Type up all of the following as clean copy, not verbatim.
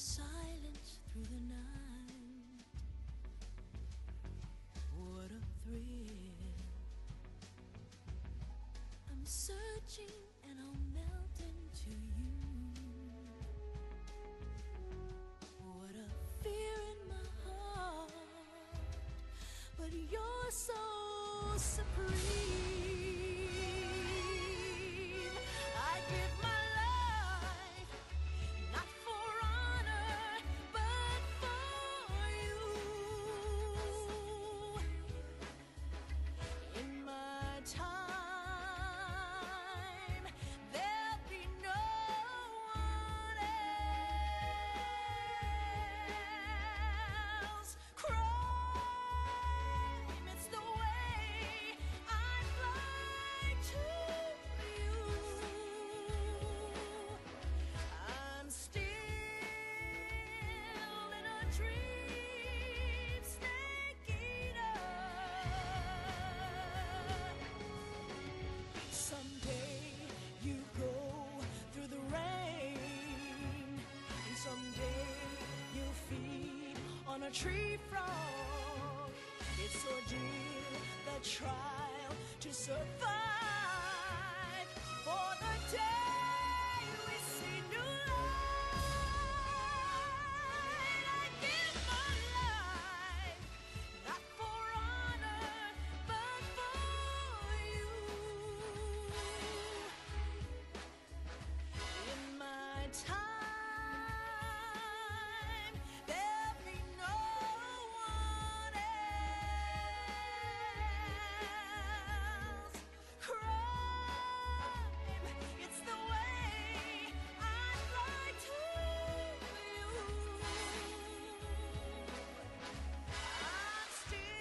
silence through the night. What a thrill. I'm searching and I'll melt into you. What a fear in my heart, but you're so supreme. I give my life, not for honor, but for you. In my time, there'll be no one else. Crime, it's the way I fly to you. I'm still in a dream, snake eater. Someday you go through the rain, and someday you'll feed on a tree frog. It's ordeal, the trial to survive for the day we see new light. I give my life, not for honor, but for you. In my time, there'll be no one else. Crime, it's the way I fly to you. I'm still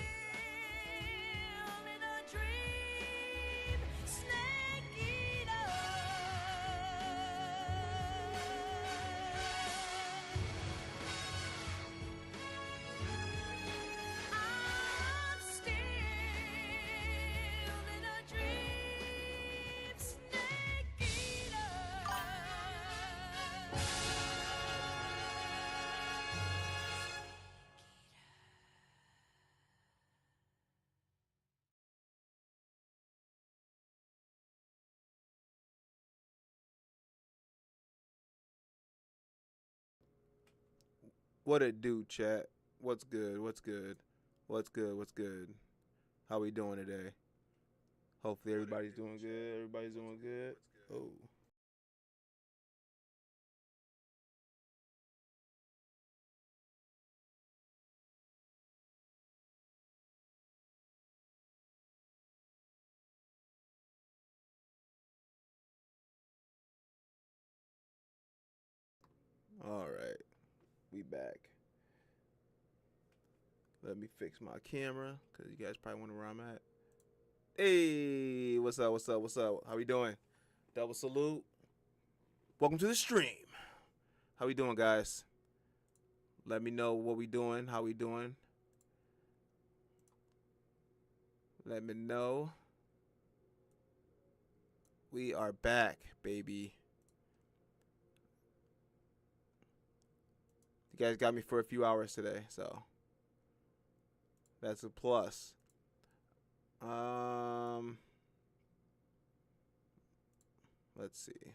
in a dream, snake eater. I'm still in a dream, snake eater. What it do, chat? What's good? What's good? What's good? What's good? How we doing today? Hopefully everybody's doing good. Everybody's doing good. Oh. All right. We back. Let me fix my camera because you guys probably wonder where I'm at. Hey, what's up? What's up? What's up? How we doing? Double salute. Welcome to the stream. How we doing, guys? Let me know what we doing. How we doing? Let me know. We are back, baby. You guys got me for a few hours today, so that's a plus. Let's see.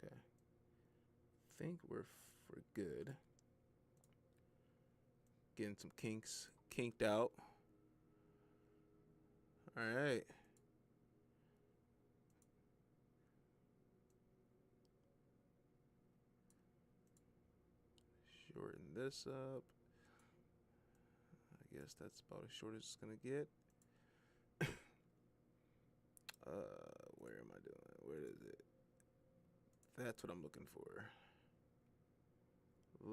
Okay. Think we're good. Getting some kinks kinked out. All right. Shorten this up. I guess that's about as short as it's gonna get. Where am I doing? Where is it? That's what I'm looking for.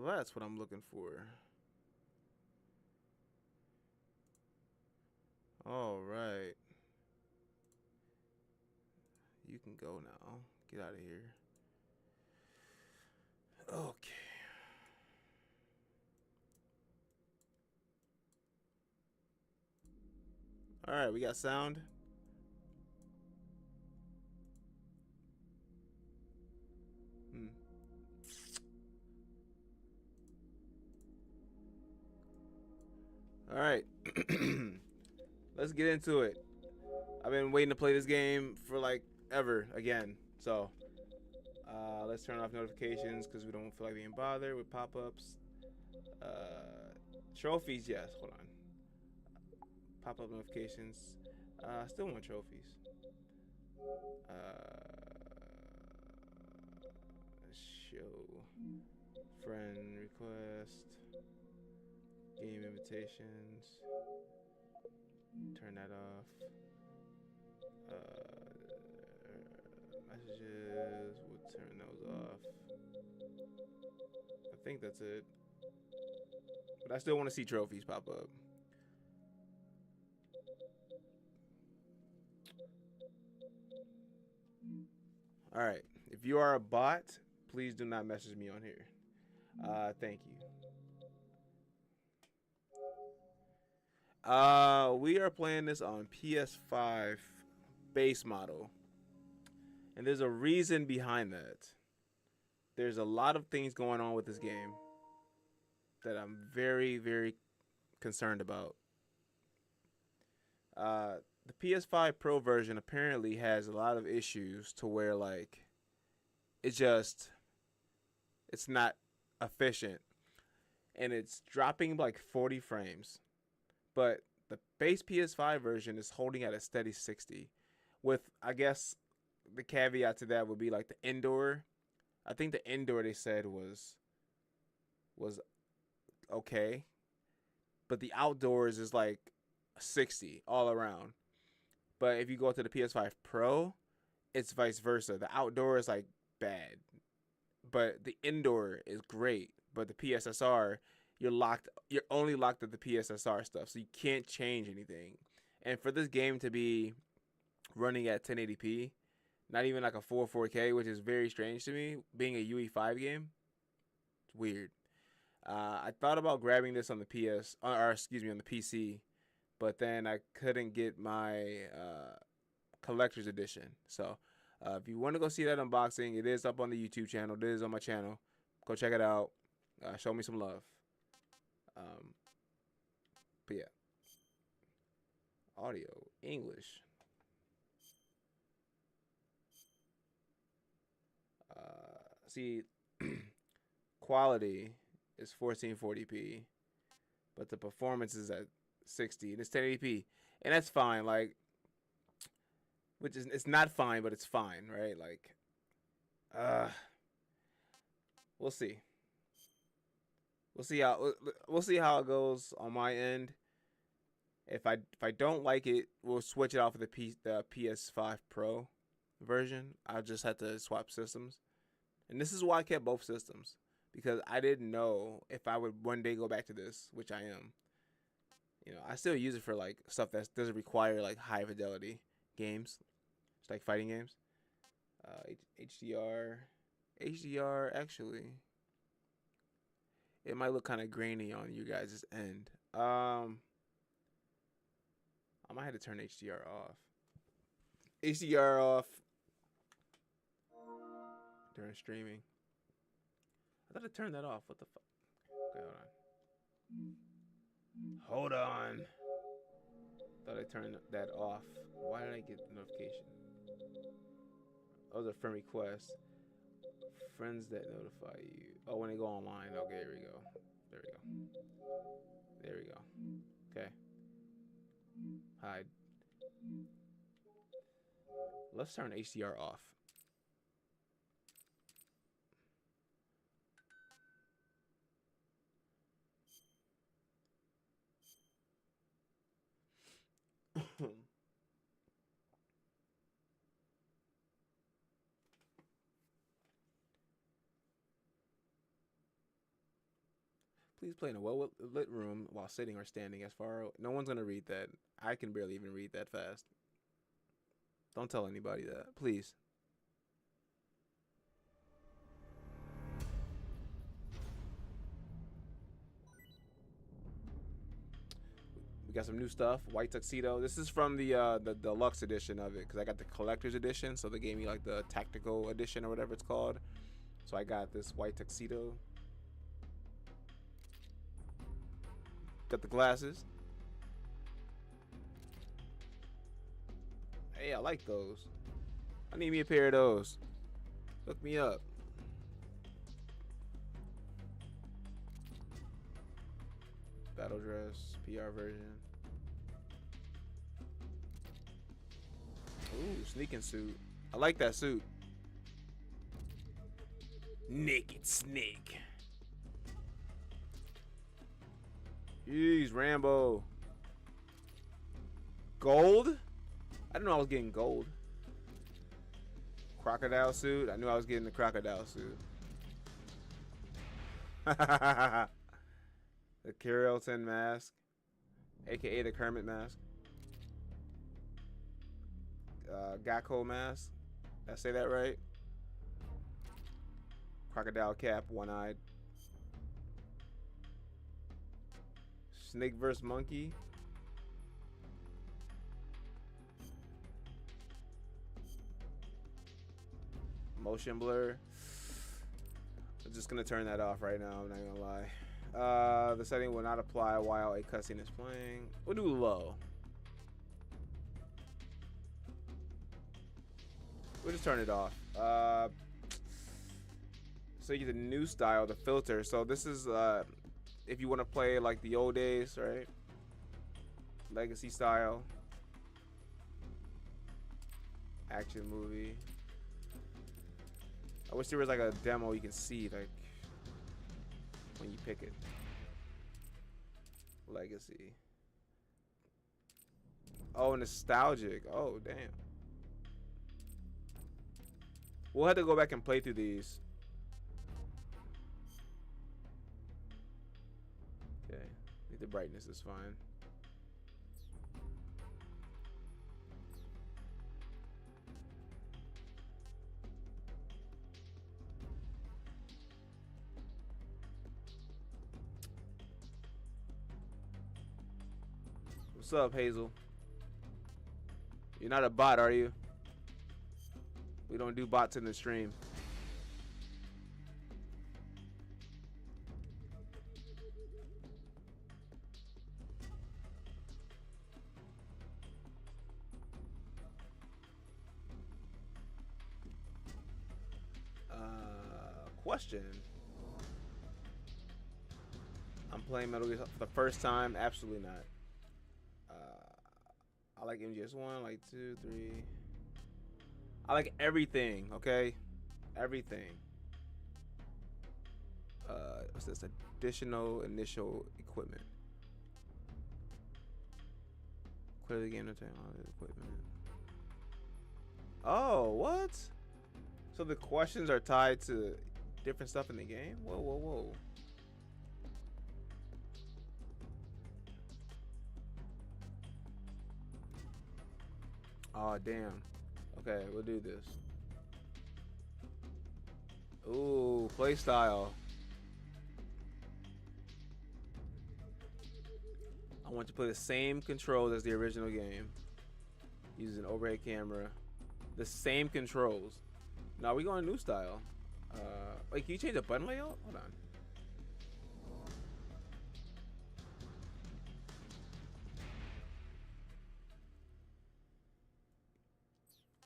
That's what I'm looking for. All right. You can go now. Get out of here. Okay. right, we got sound. All right, let's get into it. I've been waiting to play this game for like ever again. So let's turn off notifications because we don't feel like being bothered with pop-ups. Trophies, yes. Hold on. Pop-up notifications. Still want trophies. Show friend request. Game invitations. Turn that off. Messages. We'll turn those off. I think that's it. But I still want to see trophies pop up. All right. If you are a bot, please do not message me on here. Thank you. We are playing this on PS5 base model. And there's a reason behind that. There's a lot of things going on with this game that I'm very, very concerned about. The PS5 Pro version apparently has a lot of issues to where like it's not efficient, and it's dropping like 40 frames. But the base PS5 version is holding at a steady 60. With, I guess, the caveat to that would be like the indoor. I think the indoor they said was okay, but the outdoors is like 60 all around. But if you go to the PS5 Pro, it's vice versa. The outdoor is like bad, but the indoor is great. But the PSSR, you're only locked at the PSSR stuff, so you can't change anything. And for this game to be running at 1080p, not even like a full 4K, which is very strange to me, being a UE5 game, it's weird. I thought about grabbing this on the on the PC, but then I couldn't get my collector's edition. So if you want to go see that unboxing, it is up on the YouTube channel. It is on my channel. Go check it out. Show me some love. But yeah, audio English. See, quality is 1440p, but the performance is at 60 and it's 1080p, and that's fine. Like, which is, it's not fine, but it's fine, right? Like, we'll see. We'll see how it goes on my end. If I don't like it, we'll switch it off of the PS5 Pro version. I'll just have to swap systems. And this is why I kept both systems, because I didn't know if I would one day go back to this, which I am. You know, I still use it for like stuff that doesn't require like high fidelity games, just like fighting games. HDR actually, it might look kind of grainy on you guys' end. I might have to turn HDR off. HDR off during streaming. I thought I turned that off. What the fuck? Okay, hold on. Thought I turned that off. Why did I get the notification? Oh, the friend request. Friends that notify you. Oh, when they go online. Okay, there we go. There we go. There we go. Okay. Hide. Let's turn HDR off. Please play in a well-lit room while sitting or standing as far. No one's gonna read that. I can barely even read that fast. Don't tell anybody that, please. We got some new stuff. White tuxedo. This is from the deluxe edition of it, because I got the collector's edition, so they gave me like the tactical edition or whatever it's called. So I got this white tuxedo. Got the glasses. Hey, I like those. I need me a pair of those. Hook me up. Battle dress, PR version. Ooh, sneaking suit. I like that suit. Naked snake. Jeez, Rambo. Gold? I didn't know I was getting gold. Crocodile suit? I knew I was getting the crocodile suit. The Carrollton mask. AKA the Kermit mask. Gakko mask. Did I say that right? Crocodile cap, one-eyed. Snake vs. monkey. Motion blur. I'm just gonna turn that off right now, I'm not gonna lie. The setting will not apply while a cutscene is playing. We'll do low. We'll just turn it off. So you get the new style, the filter. So this is if you want to play like the old days, right? Legacy style. Action movie. I wish there was like a demo you can see like when you pick it. Legacy. Oh, nostalgic. Oh, damn. We'll have to go back and play through these. Okay. I think the brightness is fine. What's up, Hazel? You're not a bot, are you? We don't do bots in the stream. Question. I'm playing Metal Gear for the first time. Absolutely not. I like MGS1, like 2, 3. I like everything, okay? Everything. What's this? Additional initial equipment. Clear the game to turn on the equipment. Oh, what? So the questions are tied to different stuff in the game? Whoa, whoa, whoa. Oh, damn. Okay, we'll do this. Ooh, play style. I want to play the same controls as the original game. Using an overhead camera. The same controls. Now we going new style. Wait, can you change the button layout? Hold on.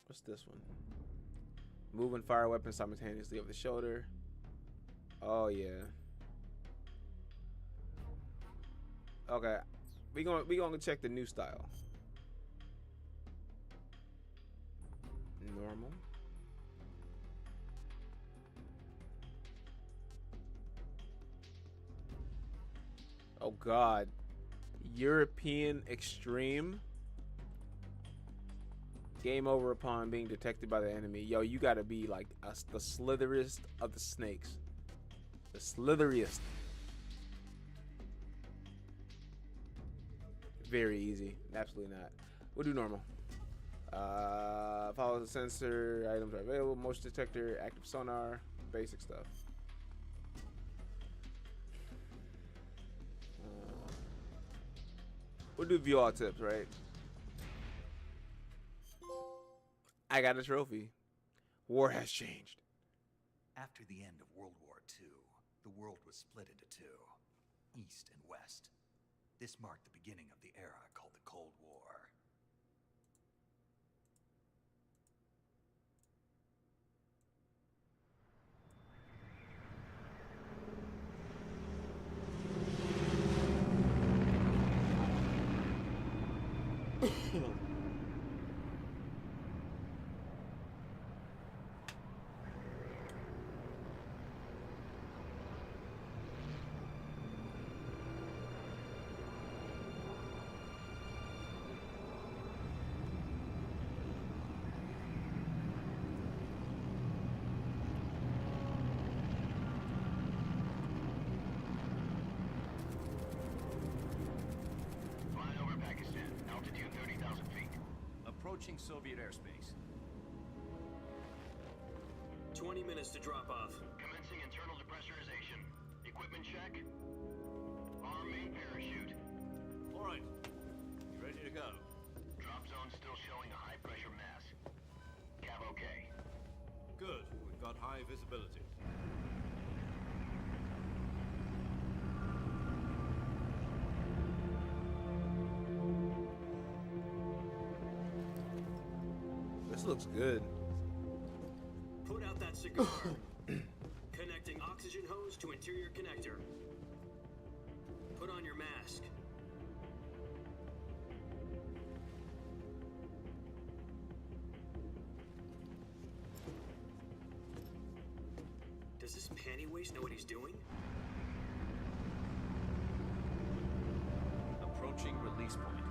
What's this one? Move and fire weapons simultaneously over the shoulder. Oh yeah. Okay, we gonna check the new style. Normal. Oh God. European extreme. Game over upon being detected by the enemy. Yo, you gotta be like the slitheriest of the snakes. The slitheriest. Very easy. Absolutely not. We'll do normal. Follow the sensor. Items are available. Motion detector. Active sonar. Basic stuff. We'll do view all tips, right? I got a trophy. War has changed. After the end of World War II, the world was split into two, East and West. This marked the beginning of the era called the Cold War. Approaching Soviet airspace. 20 minutes to drop off. Commencing internal depressurization. Equipment check. Arm main parachute. All right. You ready to go? Drop zone still showing a high pressure mass. Cav okay. Good. We've got high visibility. This looks good. Put out that cigar. Connecting oxygen hose to interior connector. Put on your mask. Does this panty waste know what he's doing? Approaching release point.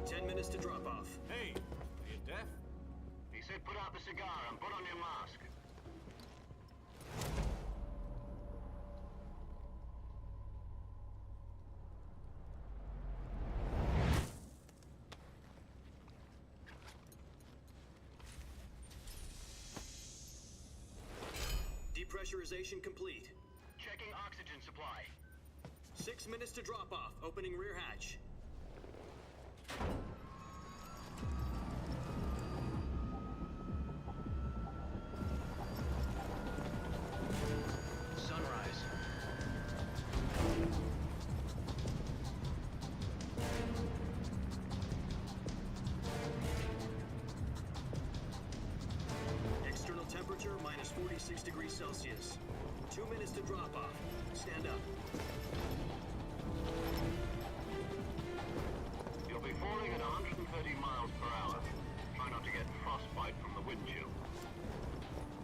10 minutes to drop off. Hey, are you deaf? He said put out the cigar and put on your mask. Depressurization complete. Checking oxygen supply. 6 minutes to drop off. Opening rear hatch. Sunrise. External temperature minus 46 degrees Celsius. 2 minutes to drop off. Stand up. You'll be falling at 130 miles per hour. Try not to get frostbite from the wind chill.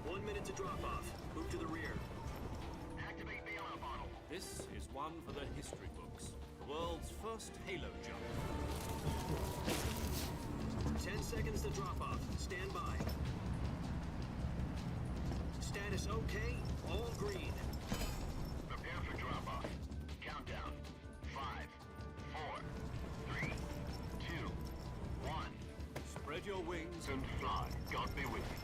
1 minute to drop off. Move to the rear. Activate bailout bottle. This is one for the history books. The world's first halo jump. 10 seconds to drop off. Stand by. Status okay. All green. Prepare for drop off. Countdown. 5, 4, 3, 2, 1. Spread your wings And fly. God be with you.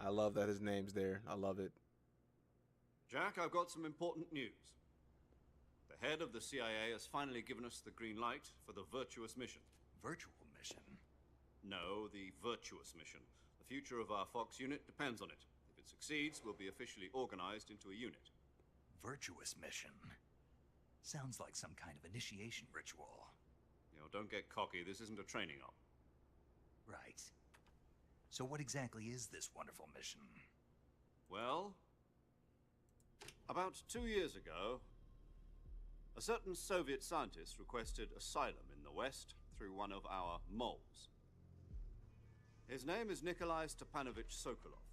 I love that his name's there. I love it. Jack, I've got some important news. The head of the CIA has finally given us the green light for the virtuous mission. Virtual mission? No, the virtuous mission. The future of our Fox unit depends on it. If it succeeds, we'll be officially organized into a unit. Virtuous mission? Sounds like some kind of initiation ritual. You know, don't get cocky. This isn't a training op. Right. So what exactly is this wonderful mission? Well, about 2 years ago, a certain Soviet scientist requested asylum in the West through one of our moles. His name is Nikolai Stepanovich Sokolov.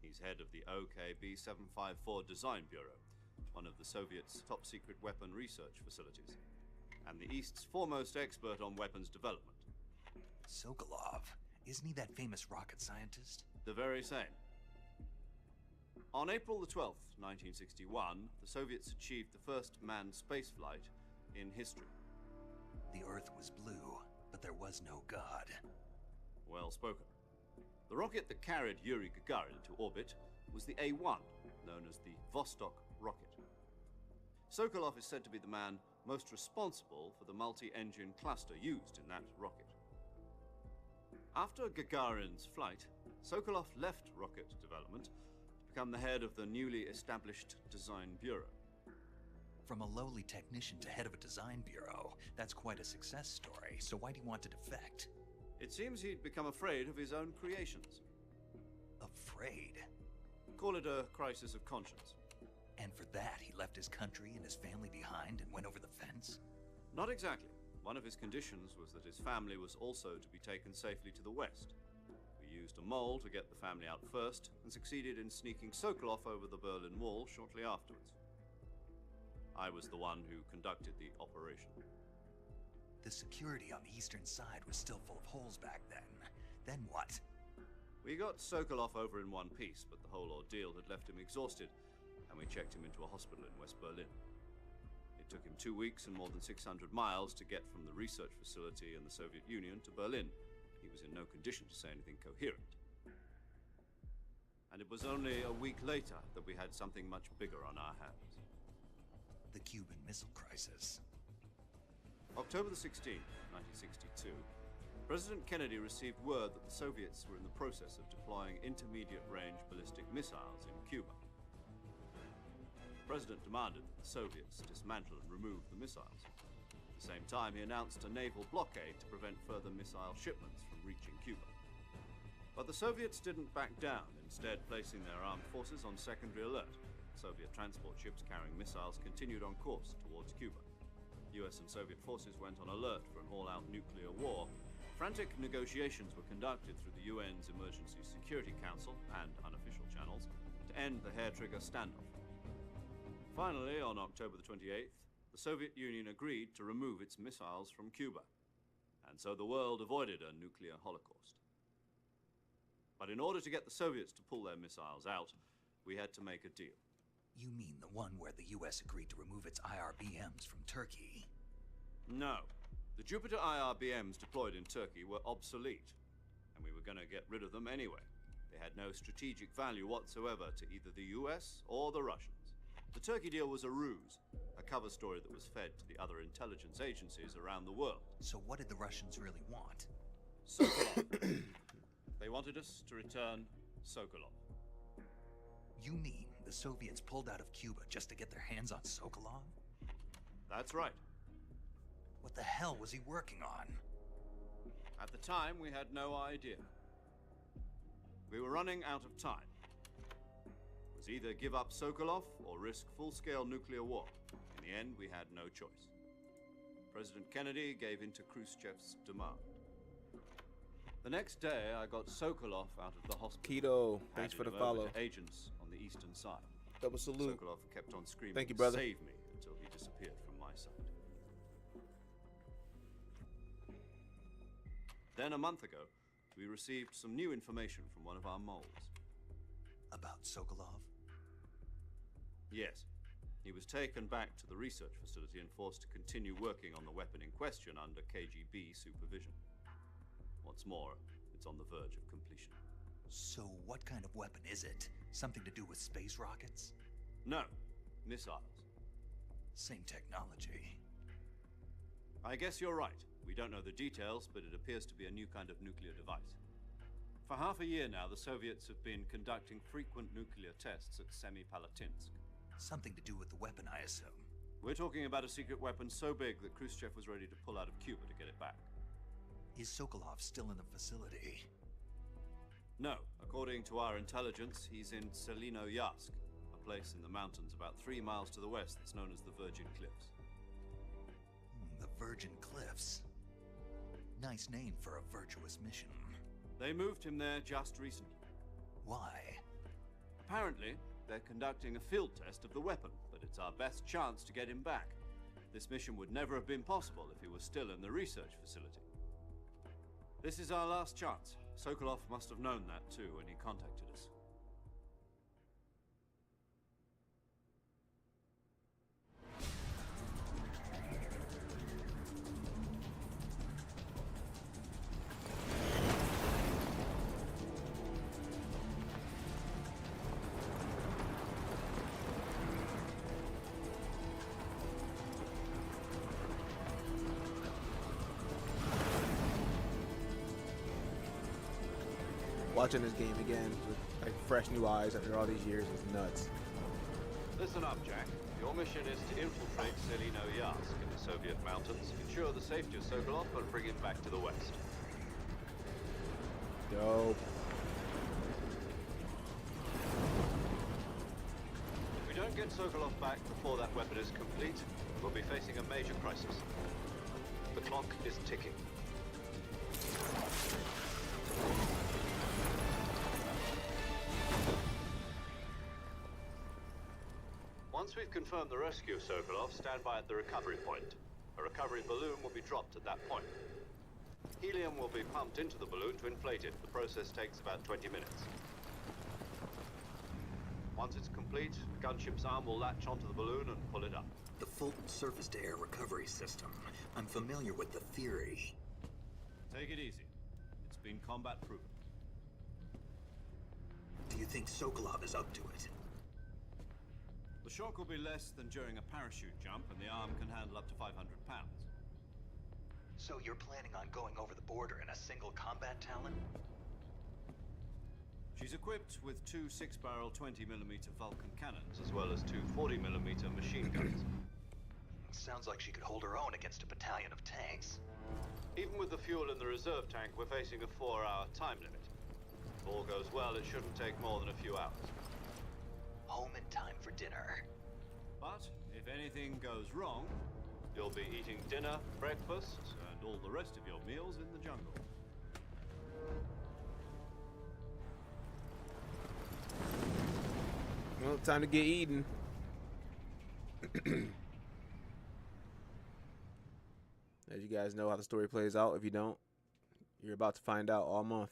He's head of the OKB 754 Design Bureau, one of the Soviets' top-secret weapon research facilities, and the East's foremost expert on weapons development. Sokolov? Isn't he that famous rocket scientist? The very same. On April the 12th, 1961, the Soviets achieved the first manned spaceflight in history. The Earth was blue, but there was no God. Well spoken. The rocket that carried Yuri Gagarin to orbit was the A-1, known as the Vostok rocket. Sokolov is said to be the man most responsible for the multi-engine cluster used in that rocket. After Gagarin's flight, Sokolov left rocket development to become the head of the newly established Design Bureau. From a lowly technician to head of a design bureau, that's quite a success story, so why do you want to defect? It seems he'd become afraid of his own creations. Afraid? Call it a crisis of conscience. And for that, he left his country and his family behind and went over the fence? Not exactly. One of his conditions was that his family was also to be taken safely to the west. We used a mole to get the family out first, and succeeded in sneaking Sokolov over the Berlin Wall shortly afterwards. I was the one who conducted the operation. The security on the eastern side was still full of holes back then. Then what? We got Sokolov over in one piece, but the whole ordeal had left him exhausted, and we checked him into a hospital in West Berlin. It took him 2 weeks and more than 600 miles to get from the research facility in the Soviet Union to Berlin. He was in no condition to say anything coherent. And it was only a week later that we had something much bigger on our hands. The Cuban Missile Crisis. October the 16th, 1962, President Kennedy received word that the Soviets were in the process of deploying intermediate-range ballistic missiles in Cuba. The President demanded that the Soviets dismantle and remove the missiles. At the same time, he announced a naval blockade to prevent further missile shipments from reaching Cuba. But the Soviets didn't back down, instead placing their armed forces on secondary alert. Soviet transport ships carrying missiles continued on course towards Cuba. US and Soviet forces went on alert for an all-out nuclear war. Frantic negotiations were conducted through the UN's Emergency Security Council and unofficial channels to end the hair-trigger standoff. Finally, on October the 28th, the Soviet Union agreed to remove its missiles from Cuba, and so the world avoided a nuclear holocaust. But in order to get the Soviets to pull their missiles out, we had to make a deal. You mean the one where the US agreed to remove its IRBMs from Turkey? No. The Jupiter IRBMs deployed in Turkey were obsolete, and we were going to get rid of them anyway. They had no strategic value whatsoever to either the US or the Russians. The Turkey deal was a ruse, a cover story that was fed to the other intelligence agencies around the world. So what did the Russians really want? Sokolov. They wanted us to return Sokolov. You mean the Soviets pulled out of Cuba just to get their hands on Sokolov? That's right. What the hell was he working on? At the time, we had no idea. We were running out of time. It was either give up Sokolov or risk full-scale nuclear war. In the end, we had no choice. President Kennedy gave in to Khrushchev's demand. The next day, I got Sokolov out of the hospital. Keto, thanks for the handed him over follow. to agents on the eastern side. Double salute. Sokolov kept on screaming, Thank you, brother. "Save me," until he disappeared from my sight. Then a month ago, we received some new information from one of our moles. About Sokolov? Yes. He was taken back to the research facility and forced to continue working on the weapon in question under KGB supervision. What's more, it's on the verge of completion. So what kind of weapon is it? Something to do with space rockets? No, missiles. Same technology. I guess you're right. We don't know the details, but it appears to be a new kind of nuclear device. For half a year now, the Soviets have been conducting frequent nuclear tests at Semipalatinsk. Something to do with the weapon, I assume. We're talking about a secret weapon so big that Khrushchev was ready to pull out of Cuba to get it back. Is Sokolov still in the facility? No, according to our intelligence, he's in Selinoyarsk, a place in the mountains about 3 miles to the west that's known as the Virgin Cliffs. The Virgin Cliffs. Nice name for a virtuous mission. They moved him there just recently. Why? Apparently, they're conducting a field test of the weapon, but it's our best chance to get him back. This mission would never have been possible if he was still in the research facility. This is our last chance. Sokolov must have known that too when he contacted us. Watching this game again with like fresh new eyes after all these years is nuts. Listen up, Jack. Your mission is to infiltrate Selino Yask in the Soviet mountains, ensure the safety of Sokolov, and bring him back to the West. Dope. If we don't get Sokolov back before that weapon is complete, we'll be facing a major crisis. The clock is ticking. Once we've confirmed the rescue of Sokolov, stand by at the recovery point. A recovery balloon will be dropped at that point. Helium will be pumped into the balloon to inflate it. The process takes about 20 minutes. Once it's complete, the gunship's arm will latch onto the balloon and pull it up. The Fulton surface-to-air recovery system. I'm familiar with the theory. Take it easy. It's been combat proven. Do you think Sokolov is up to it? The shock will be less than during a parachute jump, and the arm can handle up to 500 pounds. So you're planning on going over the border in a single combat Talon? She's equipped with two 6-barrel 20mm Vulcan cannons, as well as two 40mm machine guns. Sounds like she could hold her own against a battalion of tanks. Even with the fuel in the reserve tank, we're facing a 4-hour time limit. If all goes well, it shouldn't take more than a few hours. Home in time for dinner. But if anything goes wrong, You'll be eating dinner, breakfast, and all the rest of your meals in the jungle. Well, time to get eaten. As you guys know how the story plays out. If you don't, you're about to find out all month.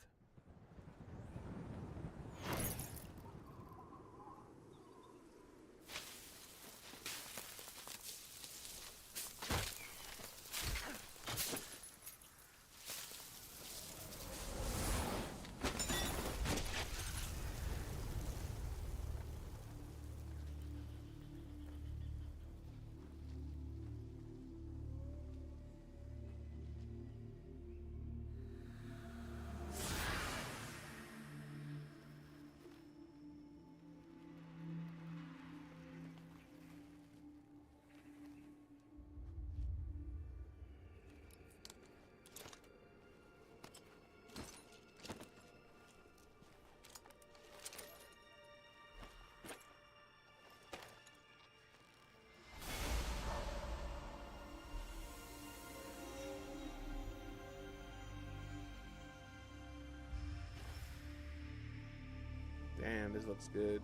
Damn, this looks good.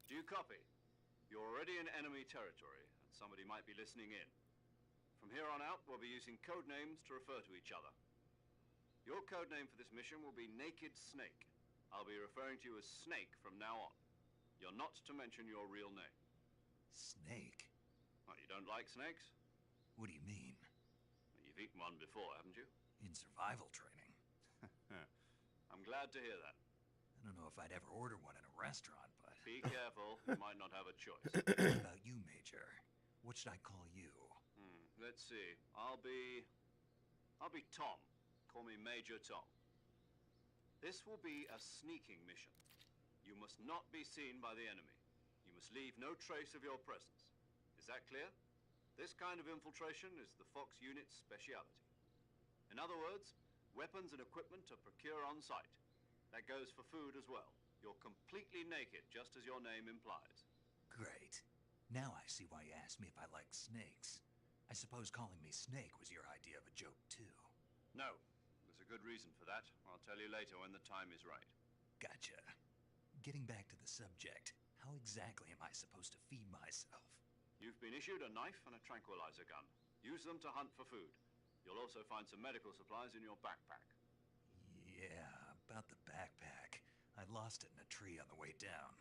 Do you copy? You're already in enemy territory, and somebody might be listening in. From here on out, we'll be using code names to refer to each other. Your code name for this mission will be Naked Snake. I'll be referring to you as Snake from now on. You're not to mention your real name. Snake? Oh, you don't like snakes? What do you mean? Well, you've eaten one before, haven't you? In survival training. I'm glad to hear that. I don't know if I'd ever order one in a restaurant, but... Be careful, you might not have a choice. What about you, Major? What should I call you? Let's see. I'll be Tom. Call me Major Tom. This will be a sneaking mission. You must not be seen by the enemy. You must leave no trace of your presence. Is that clear? This kind of infiltration is the Fox unit's speciality. In other words, weapons and equipment are procured on site. That goes for food as well. You're completely naked, just as your name implies. Great. Now I see why you asked me if I like snakes. I suppose calling me Snake was your idea of a joke, too. No, there's a good reason for that. I'll tell you later when the time is right. Gotcha. Getting back to the subject, how exactly am I supposed to feed myself? You've been issued a knife and a tranquilizer gun. Use them to hunt for food. You'll also find some medical supplies in your backpack. Yeah, about the backpack. I lost it in a tree on the way down.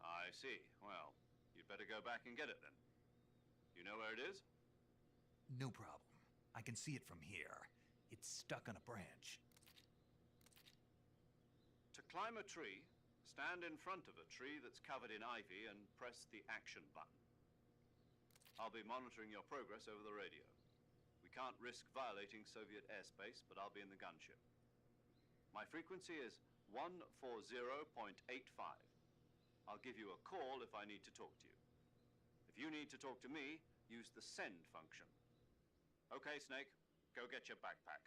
I see. Well, you'd better go back and get it then. You know where it is? No problem. I can see it from here. It's stuck on a branch. To climb a tree, stand in front of a tree that's covered in ivy and press the action button. I'll be monitoring your progress over the radio. We can't risk violating Soviet airspace, but I'll be in the gunship. My frequency is 140.85. I'll give you a call if I need to talk to you. If you need to talk to me, use the send function. Okay, Snake, go get your backpack.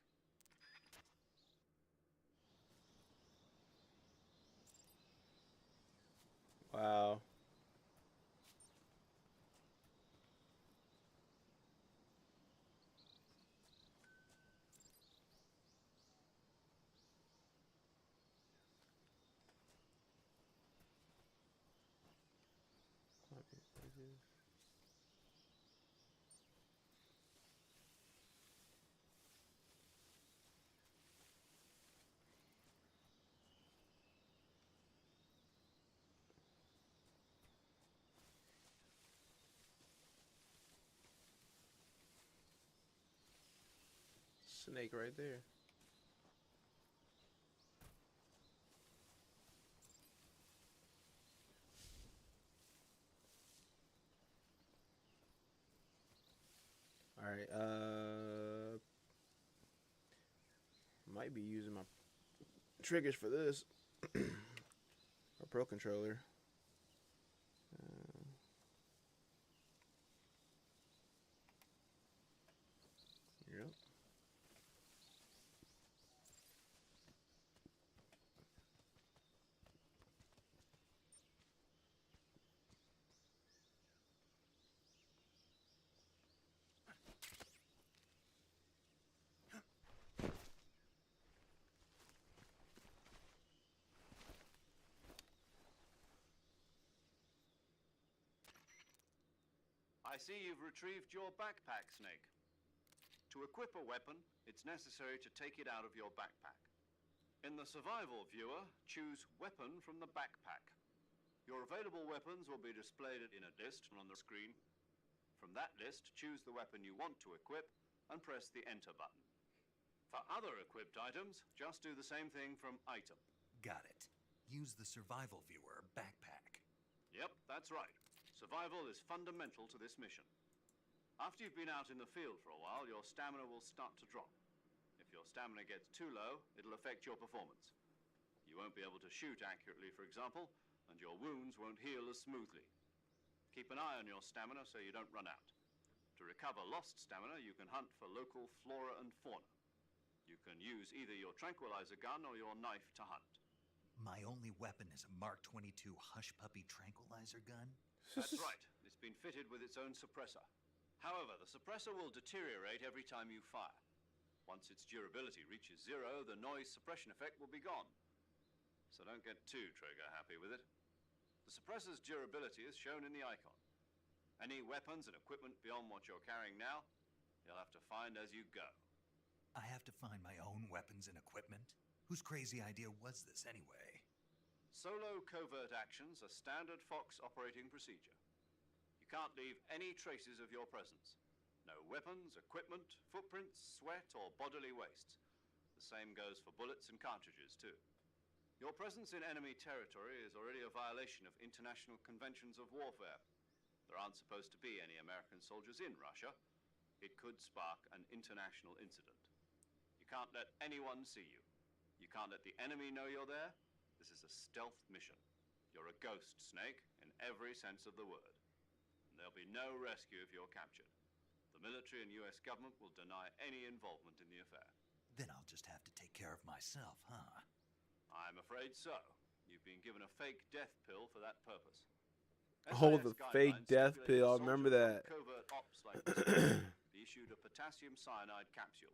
Wow. Snake right there. All right. Might be using my triggers for this. Or Pro Controller. Yep. I see you've retrieved your backpack, Snake. To equip a weapon, it's necessary to take it out of your backpack. In the survival viewer, choose Weapon from the backpack. Your available weapons will be displayed in a list on the screen. From that list, choose the weapon you want to equip and press the Enter button. For other equipped items, just do the same thing from Item. Got it. Use the survival viewer backpack. Yep, that's right. Survival is fundamental to this mission. After you've been out in the field for a while, your stamina will start to drop. If your stamina gets too low, it'll affect your performance. You won't be able to shoot accurately, for example, and your wounds won't heal as smoothly. Keep an eye on your stamina so you don't run out. To recover lost stamina, you can hunt for local flora and fauna. You can use either your tranquilizer gun or your knife to hunt. My only weapon is a Mark 22 Hush Puppy tranquilizer gun? That's right. It's been fitted with its own suppressor. However, the suppressor will deteriorate every time you fire. Once its durability reaches 0, the noise suppression effect will be gone. So don't get too trigger happy with it. The suppressor's durability is shown in the icon. Any weapons and equipment beyond what you're carrying now, you'll have to find as you go. I have to find my own weapons and equipment? Whose crazy idea was this anyway? Solo covert actions are standard Fox operating procedure. You can't leave any traces of your presence. No weapons, equipment, footprints, sweat, or bodily wastes. The same goes for bullets and cartridges, too. Your presence in enemy territory is already a violation of international conventions of warfare. There aren't supposed to be any American soldiers in Russia. It could spark an international incident. You can't let anyone see you. You can't let the enemy know you're there. This is a stealth mission. You're a ghost, Snake, in every sense of the word. And there'll be no rescue if you're captured. The military and US government will deny any involvement in the affair. Then I'll just have to take care of myself, huh? I'm afraid so. You've been given a fake death pill for that purpose. Oh, the SAS fake guidelines death stipulate pill. I soldiers remember on that. Covert ops like this be issued a potassium cyanide capsule.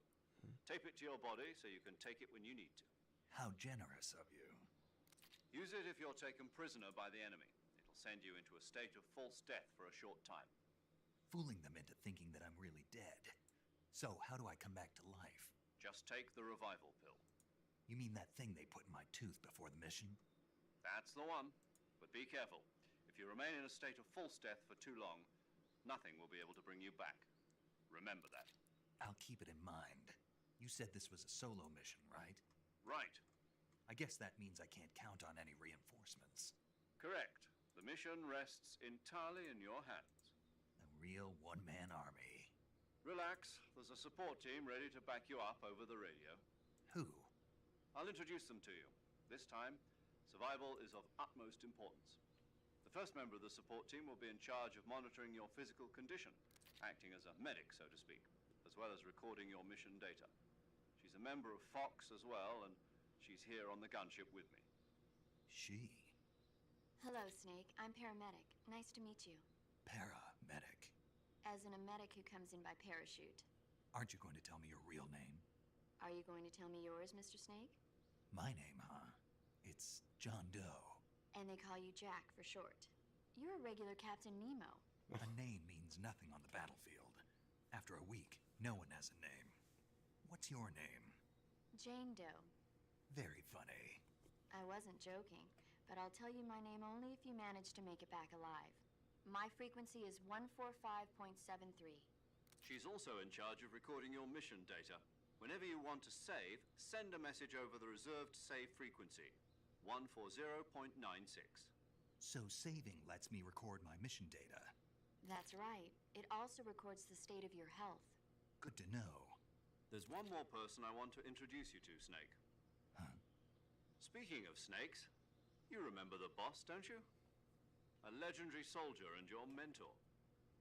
Tape it to your body so you can take it when you need to. How generous of you. Use it if you're taken prisoner by the enemy. It'll send you into a state of false death for a short time. Fooling them into thinking that I'm really dead. So, how do I come back to life? Just take the revival pill. You mean that thing they put in my tooth before the mission? That's the one. But be careful. If you remain in a state of false death for too long, nothing will be able to bring you back. Remember that. I'll keep it in mind. You said this was a solo mission, right? Right. I guess that means I can't count on any reinforcements. Correct. The mission rests entirely in your hands. A real one-man army. Relax. There's a support team ready to back you up over the radio. Who? I'll introduce them to you. This time, survival is of utmost importance. The first member of the support team will be in charge of monitoring your physical condition, acting as a medic, so to speak, as well as recording your mission data. She's a member of Fox as well, and she's here on the gunship with me. She. Hello, Snake. I'm paramedic. Nice to meet you. Paramedic. As in a medic who comes in by parachute. Aren't you going to tell me your real name? Are you going to tell me yours, Mr. Snake? My name, huh? It's John Doe. And they call you Jack for short. You're a regular Captain Nemo. A name means nothing on the battlefield. After a week, no one has a name. What's your name? Jane Doe. Very funny. I wasn't joking, but I'll tell you my name only if you manage to make it back alive. My frequency is 145.73. She's also in charge of recording your mission data. Whenever you want to save, send a message over the reserved save frequency, 140.96. So saving lets me record my mission data. That's right. It also records the state of your health. Good to know. There's one more person I want to introduce you to, Snake. Huh? Speaking of snakes, you remember the boss, don't you? A legendary soldier and your mentor.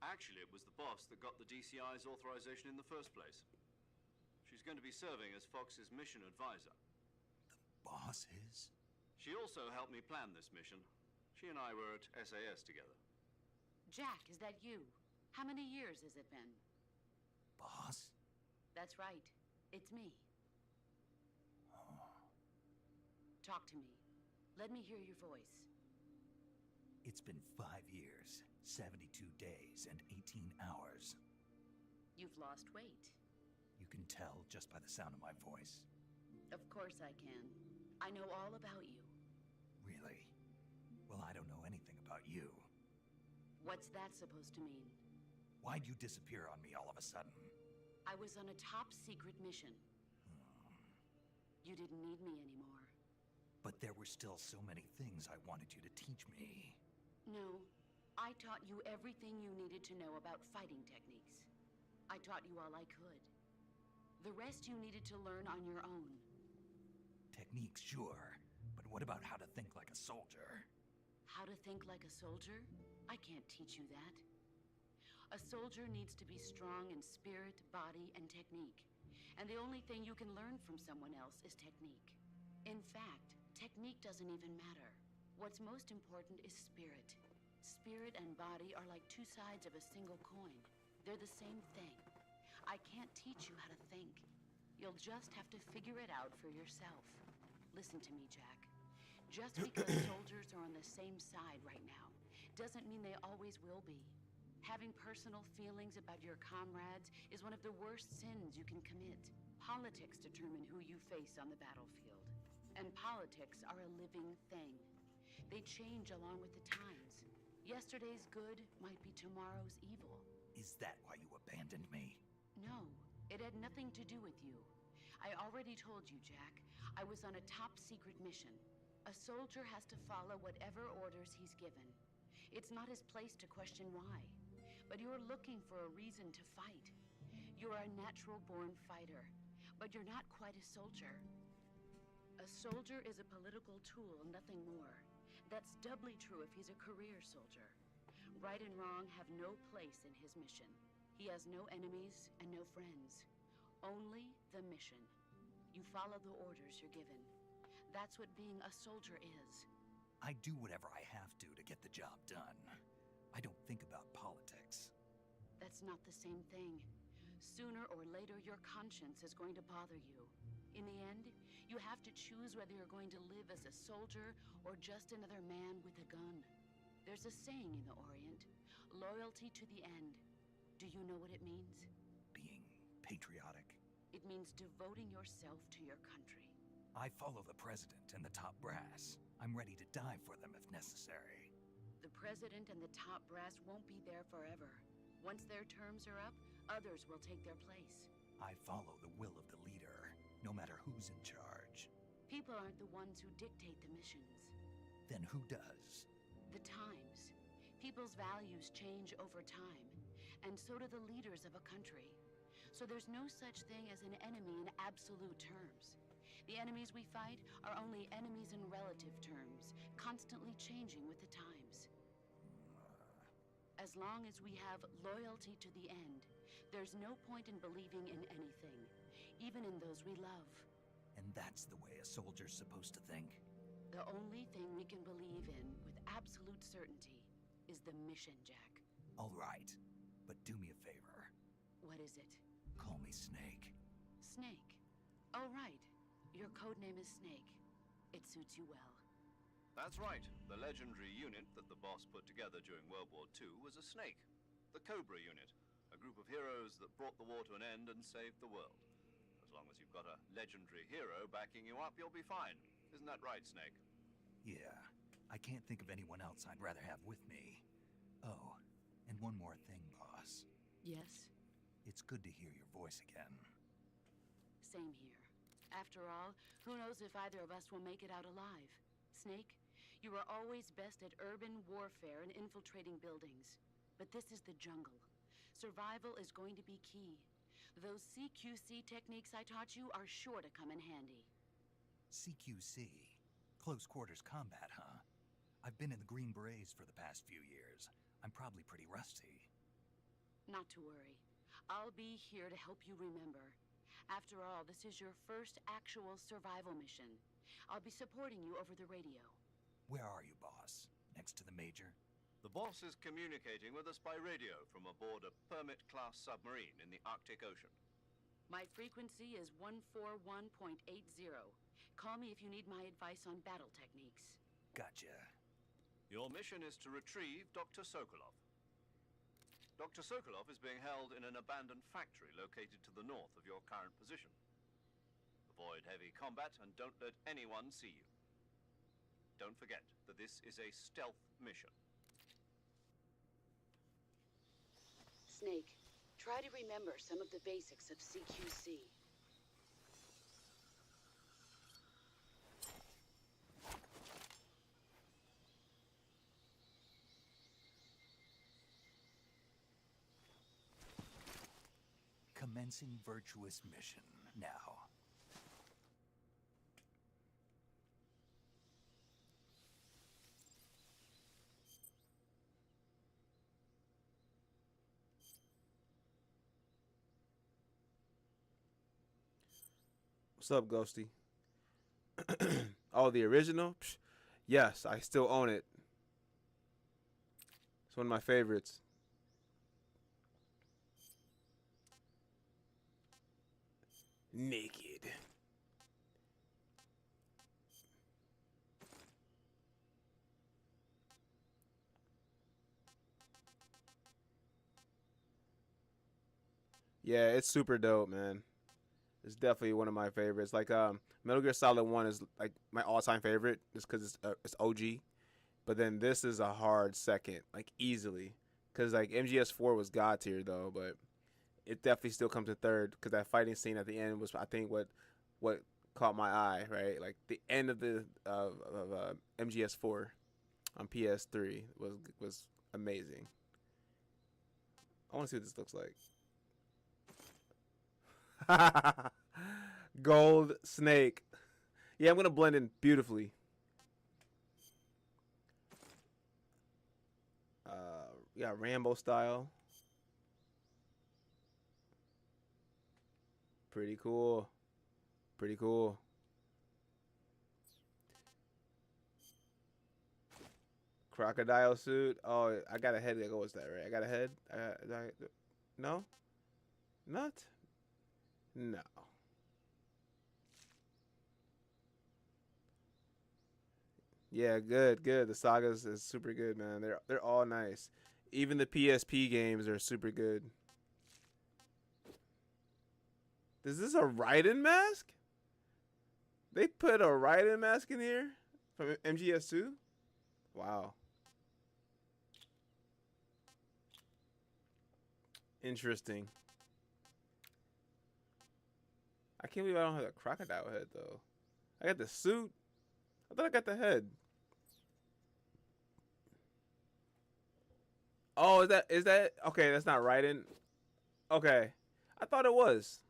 Actually, it was the boss that got the DCI's authorization in the first place. She's going to be serving as Fox's mission advisor. The boss is? She also helped me plan this mission. She and I were at SAS together. Jack, is that you? How many years has it been? Boss? That's right. It's me. Oh. Talk to me. Let me hear your voice. It's been 5 years, 72 days, and 18 hours. You've lost weight. You can tell just by the sound of my voice. Of course I can. I know all about you. Really? Well, I don't know anything about you. What's that supposed to mean? Why'd you disappear on me all of a sudden? I was on a top secret mission. You didn't need me anymore. But there were still so many things I wanted you to teach me. No, I taught you everything you needed to know about fighting techniques. I taught you all I could. The rest you needed to learn on your own. Techniques, sure. But what about how to think like a soldier? How to think like a soldier? I can't teach you that. A soldier needs to be strong in spirit, body, and technique. And the only thing you can learn from someone else is technique. In fact, technique doesn't even matter. What's most important is spirit. Spirit and body are like two sides of a single coin. They're the same thing. I can't teach you how to think. You'll just have to figure it out for yourself. Listen to me, Jack. Just because soldiers are on the same side right now doesn't mean they always will be. Having personal feelings about your comrades is one of the worst sins you can commit. Politics determine who you face on the battlefield. And politics are a living thing. They change along with the times. Yesterday's good might be tomorrow's evil. Is that why you abandoned me? No, it had nothing to do with you. I already told you, Jack. I was on a top secret mission. A soldier has to follow whatever orders he's given. It's not his place to question why. But you're looking for a reason to fight. You're a natural-born fighter, but you're not quite a soldier. A soldier is a political tool, nothing more. That's doubly true if he's a career soldier. Right and wrong have no place in his mission. He has no enemies and no friends. Only the mission. You follow the orders you're given. That's what being a soldier is. I do whatever I have to get the job done. I don't think about politics. That's not the same thing. Sooner or later, your conscience is going to bother you. In the end, you have to choose whether you're going to live as a soldier or just another man with a gun. There's a saying in the Orient, loyalty to the end. Do you know what it means? Being patriotic. It means devoting yourself to your country. I follow the president and the top brass. I'm ready to die for them if necessary. The president and the top brass won't be there forever. Once their terms are up, others will take their place. I follow the will of the leader, no matter who's in charge. People aren't the ones who dictate the missions. Then who does? The times. People's values change over time, and so do the leaders of a country. So there's no such thing as an enemy in absolute terms. The enemies we fight are only enemies in relative terms, constantly changing with the times. As long as we have loyalty to the end, there's no point in believing in anything, even in those we love. And that's the way a soldier's supposed to think? The only thing we can believe in with absolute certainty is the mission, Jack. All right, but do me a favor. What is it? Call me Snake. Snake. Oh, right. Your code name is Snake. It suits you well. That's right. The legendary unit that the boss put together during World War II was a snake. The Cobra unit. A group of heroes that brought the war to an end and saved the world. As long as you've got a legendary hero backing you up, you'll be fine. Isn't that right, Snake? Yeah. I can't think of anyone else I'd rather have with me. Oh, and one more thing, boss. Yes? It's good to hear your voice again. Same here. After all, who knows if either of us will make it out alive? Snake, you are always best at urban warfare and infiltrating buildings. But this is the jungle. Survival is going to be key. Those CQC techniques I taught you are sure to come in handy. CQC? Close quarters combat, huh? I've been in the Green Berets for the past few years. I'm probably pretty rusty. Not to worry. I'll be here to help you remember. After all, this is your first actual survival mission. I'll be supporting you over the radio. Where are you, boss? Next to the Major? The boss is communicating with us by radio from aboard a Permit-class submarine in the Arctic Ocean. My frequency is 141.80. Call me if you need my advice on battle techniques. Gotcha. Your mission is to retrieve Dr. Sokolov. Dr. Sokolov is being held in an abandoned factory located to the north of your current position. Avoid heavy combat and don't let anyone see you. Don't forget that this is a stealth mission. Snake, try to remember some of the basics of CQC. Commencing virtuous mission now. What's up, Ghosty? Oh, the original? Psh, yes, I still own it. It's one of my favorites. Naked. Yeah, it's super dope, man. It's definitely one of my favorites. Like Metal Gear Solid 1 is like my all-time favorite just cuz it's OG. But then this is a hard second, like easily. Cuz like MGS4 was god tier though, but it definitely still comes in third because that fighting scene at the end was, I think, what caught my eye, right? Like the end of the MGS4 on PS3 was amazing. I want to see what this looks like. Gold Snake. Yeah, I'm gonna blend in beautifully. Yeah, Rambo style. Pretty cool. Pretty cool. Crocodile suit. Oh, I got a head that goes that right. I got a head. No, not. No. Yeah, good, good. The sagas is super good, man. They're all nice. Even the PSP games are super good. Is this a Raiden mask? They put a Raiden mask in here from MGS2? Wow. Interesting. I can't believe I don't have the crocodile head though. I got the suit. I thought I got the head. Oh, is that okay? That's not Raiden. Okay, I thought it was.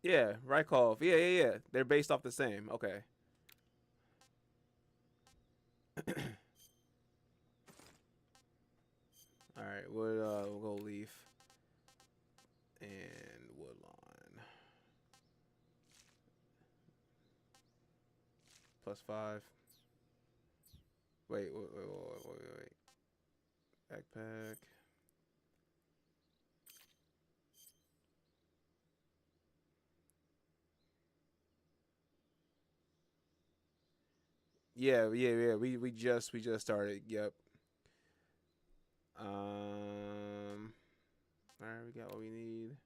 Yeah, Rykov. Yeah. They're based off the same. Okay. All right. We'll go Leaf and Woodlawn. +5. Wait. Backpack. Yeah. We just started. Yep. All right, we got what we need.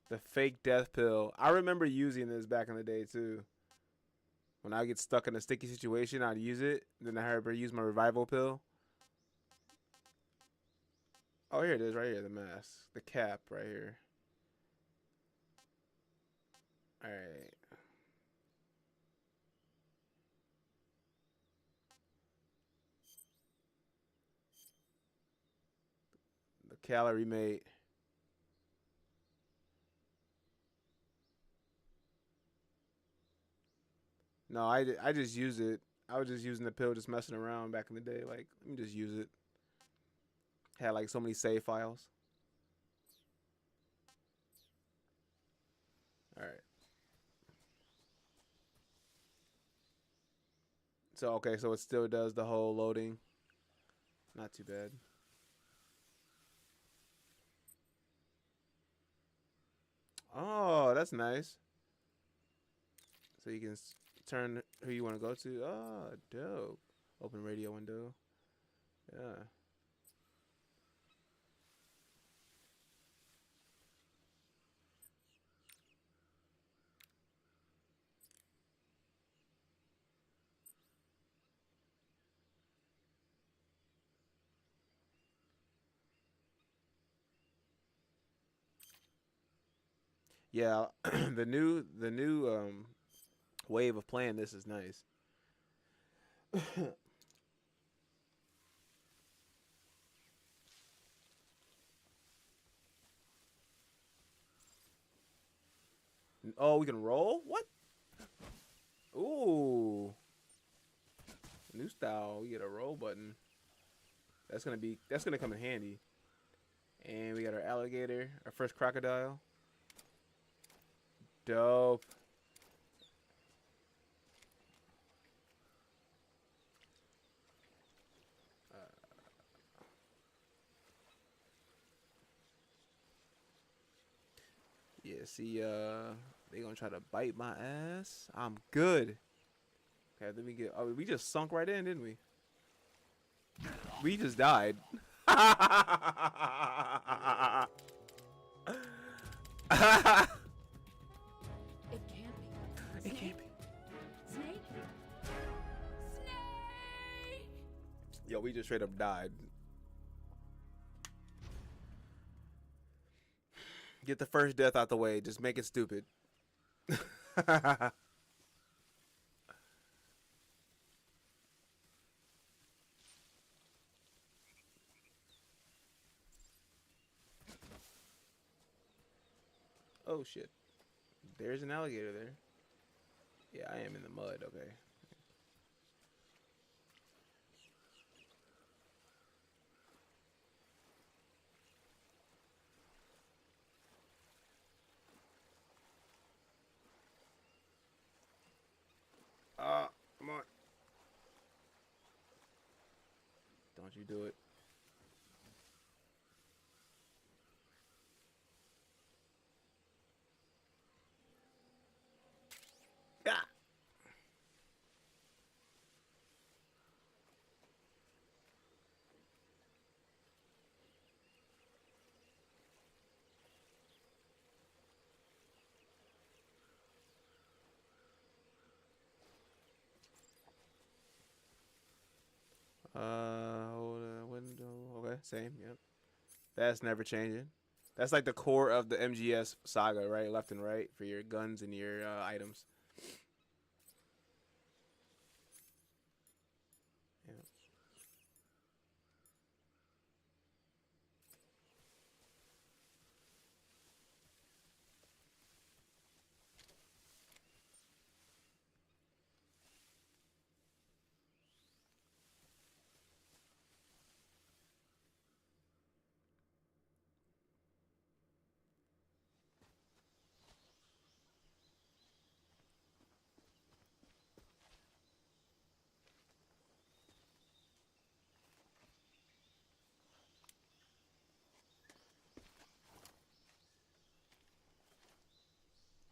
The fake death pill. I remember using this back in the day too. When I get stuck in a sticky situation, I'd use it. Then I had to use my revival pill. Oh, here it is, right here. The mask, the cap, right here. All right. The calorie mate. No, I just use it. I was just using the pill, just messing around back in the day. Like, let me just use it. Had like so many save files. All right. So okay, so it still does the whole loading. Not too bad. Oh, that's nice. So you can turn who you want to go to. Oh, dope. Open radio window. Yeah. Yeah, the new wave of playing this is nice. Oh, we can roll? What? Ooh. New style. We get a roll button. That's gonna come in handy. And we got our alligator, our first crocodile. Dope. Yeah, see, they gonna try to bite my ass. I'm good. Okay, let me get. Oh, we just sunk right in, didn't we? We just died. It can't be. It can't be. Snake? Snake! Yo, we just straight up died. Get the first death out the way. Just make it stupid. Oh shit. There's an alligator there. Yeah, I am in the mud. Okay. Come on. don't you do it. Yeah. Hold on, window. Okay, same. Yep. That's never changing. That's like the core of the MGS saga, right? Left and right for your guns and your items. Yeah.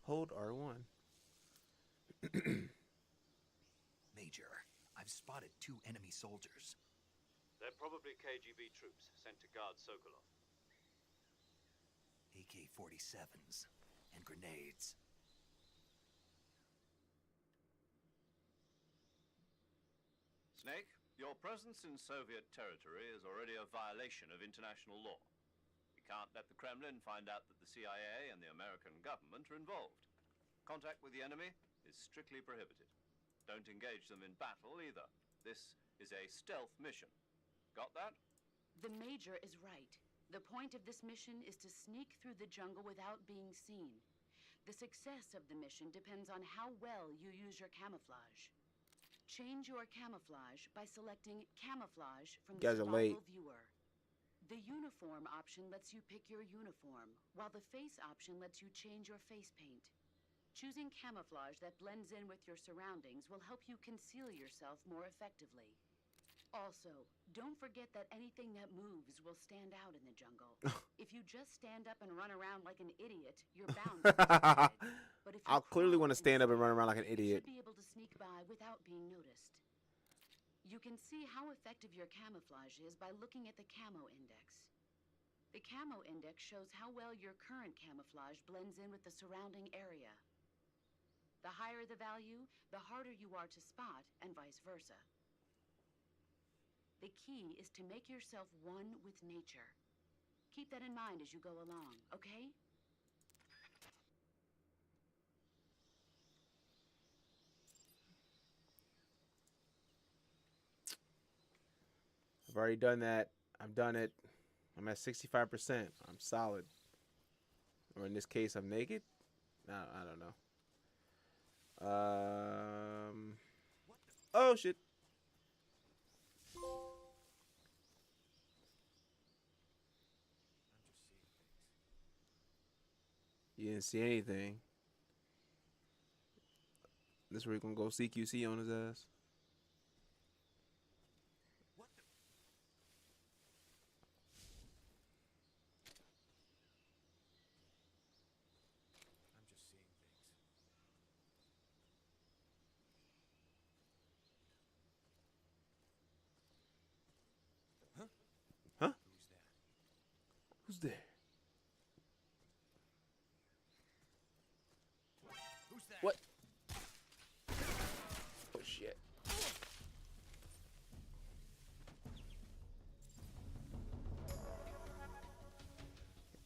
Hold R1. Major, I've spotted 2 enemy soldiers. They're probably KGB troops sent to guard Sokolov. AK-47s and grenades. Snake, your presence in Soviet territory is already a violation of international law. We can't let the Kremlin find out that the CIA and the American government are involved. Contact with the enemy is strictly prohibited. Don't engage them in battle either. This is a stealth mission. Got that? The Major is right. The point of this mission is to sneak through the jungle without being seen. The success of the mission depends on how well you use your camouflage. Change your camouflage by selecting Camouflage from You the guys are late. Survival Viewer. The Uniform option lets you pick your uniform, while the Face option lets you change your face paint. Choosing camouflage that blends in with your surroundings will help you conceal yourself more effectively. Also, don't forget that anything that moves will stand out in the jungle. If you just stand up and run around like an idiot, you're bound to be spotted. But if you I'll clearly crawl want to stand up and run around like an you idiot. should be able to sneak by without being noticed. You can see how effective your camouflage is by looking at the Camo Index. The Camo Index shows how well your current camouflage blends in with the surrounding area. The higher the value, the harder you are to spot, and vice versa. The key is to make yourself one with nature. Keep that in mind as you go along, okay? I've already done that. I've done it. I'm at 65%. I'm solid. Or in this case, I'm naked. I don't know. Oh shit. You didn't see anything. This where you gonna go CQC on his ass. What the? I'm just seeing things. Huh? Huh? Who's Who's that? there? Who's that? What? Oh shit.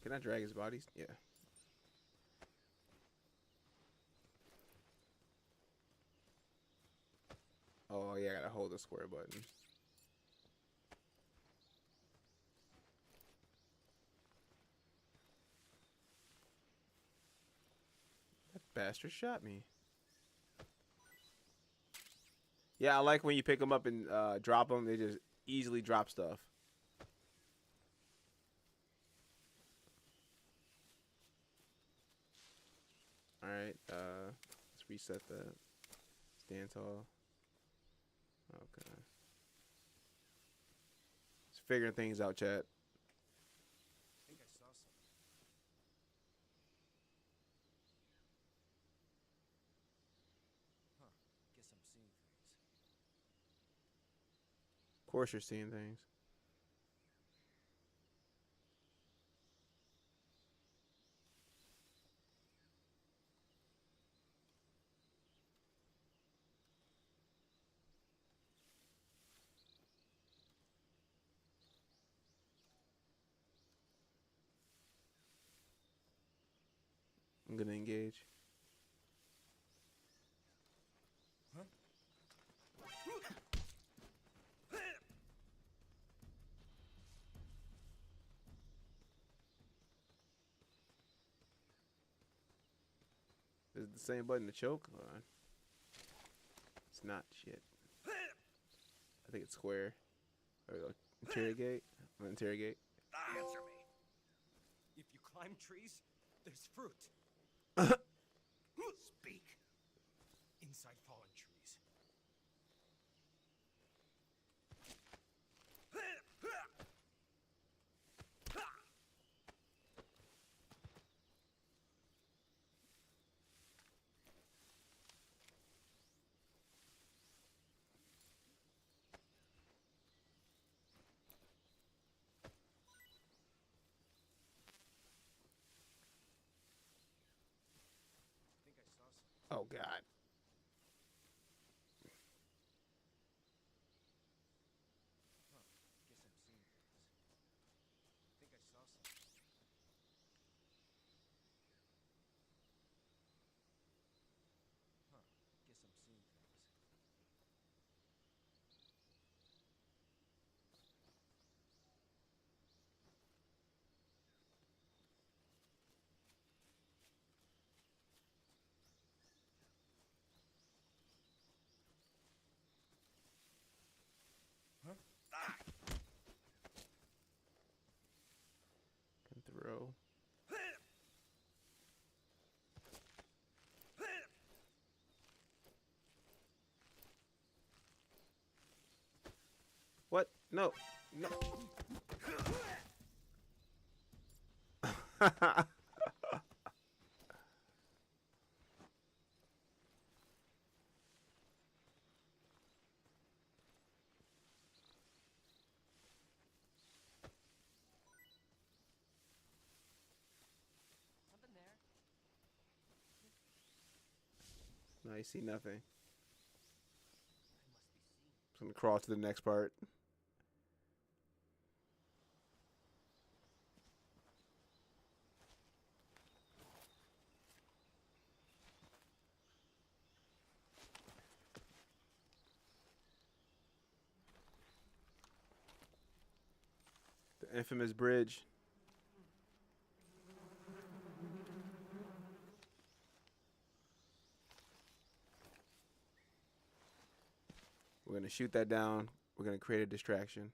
Can I drag his bodies? Yeah. Oh yeah, I gotta hold the square button. That bastard shot me. Yeah, I like when you pick them up and drop them. They just easily drop stuff. All right, let's reset that. Stand tall. Okay. figuring things out, chat. I think I saw something. Huh. Guess I'm seeing things. Of course, you're seeing things. I'm gonna engage. Huh? Is it the same button to choke? Hold on. It's not. Shit. I think it's square. There we go. Interrogate. I'm gonna interrogate. Answer me. If you climb trees, there's fruit. Speak. Inside fallen trees. I think I saw something. Oh God. Huh. Guess I'm seeing things. I think I saw something. Huh. Guess I'm seeing things. Huh? Can throw. What? No. No. Something there. No, you see nothing. I must be seen. Just gonna crawl to the next part. The infamous bridge. We're gonna shoot that down. We're gonna create a distraction.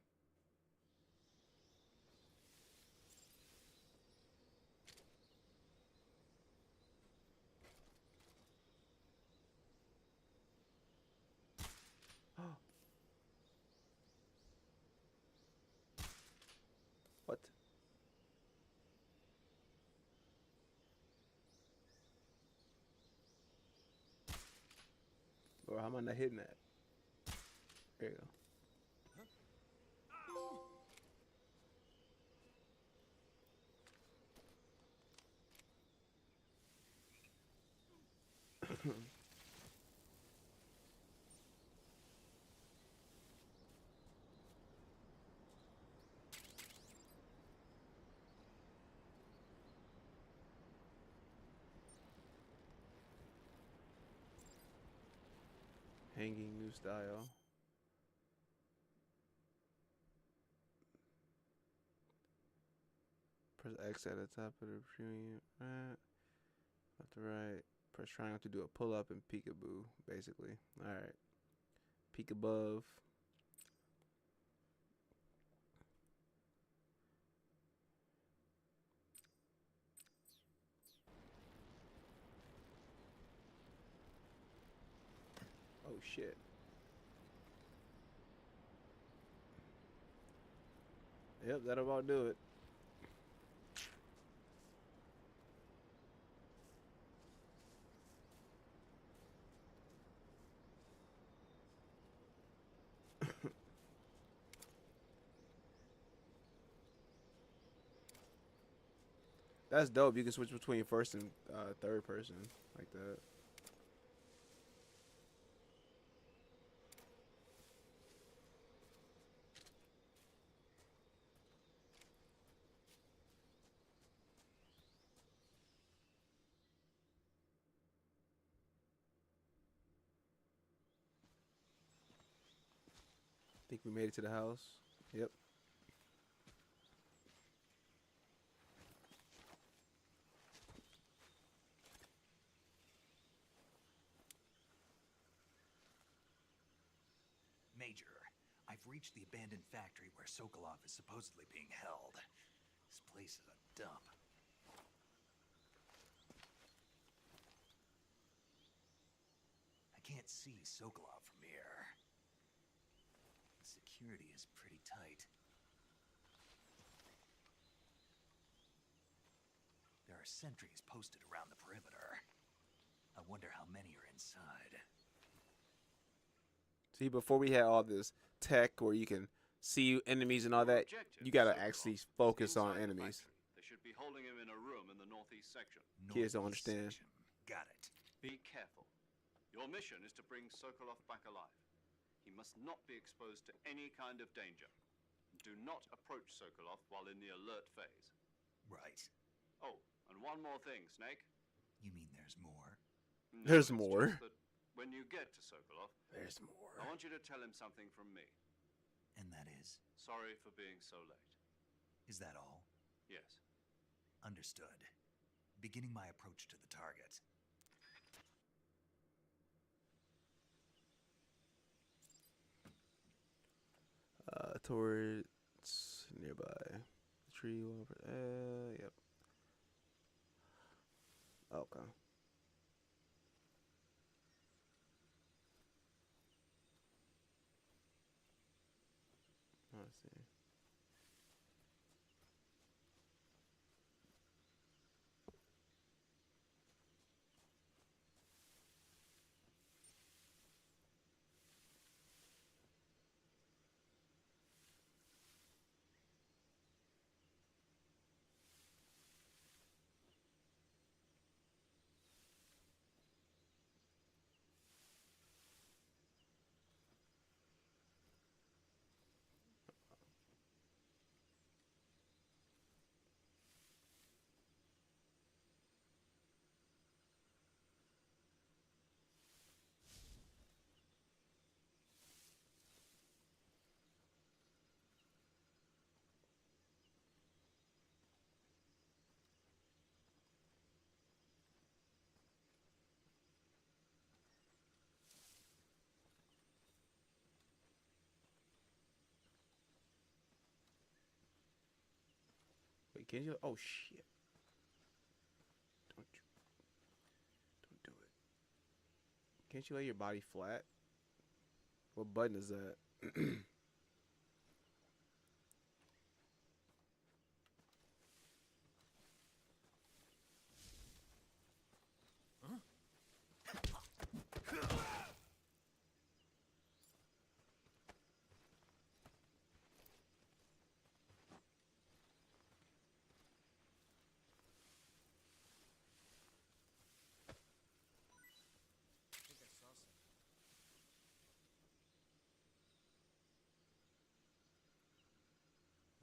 What? Or how am I not hitting that? There you go. Hanging new style. Press X at the top of the premium. Left to right. Press triangle to do a pull up and peekaboo, basically. Alright. Peek above. Oh shit. Yep, that'll about do it. That's dope. You can switch between first and third person like that. Think we made it to the house. Yep. Major, I've reached the abandoned factory where Sokolov is supposedly being held. This place is a dump. I can't see Sokolov from here. The security is pretty tight. There are sentries posted around the perimeter. I wonder how many are inside. See, before we had all this tech where you can see enemies and all that, you gotta actually focus on enemies. They should be holding him in a room in the northeast section. Kids don't understand. Section. Got it. Be careful. Your mission is to bring Sokolov back alive. He must not be exposed to any kind of danger. Do not approach Sokolov while in the alert phase. Right. Oh, and one more thing, Snake. You mean there's more? No, There's it's more. just that when you get to Sokolov, There's more. I want you to tell him something from me. And that is? Sorry for being so late. Is that all? Yes. Understood. Beginning my approach to the target. Towards nearby. Tree over. Yep. Okay. Let's see. Wait, can you? Oh shit! Don't do it. Can't you lay your body flat? What button is that? I think I saw something.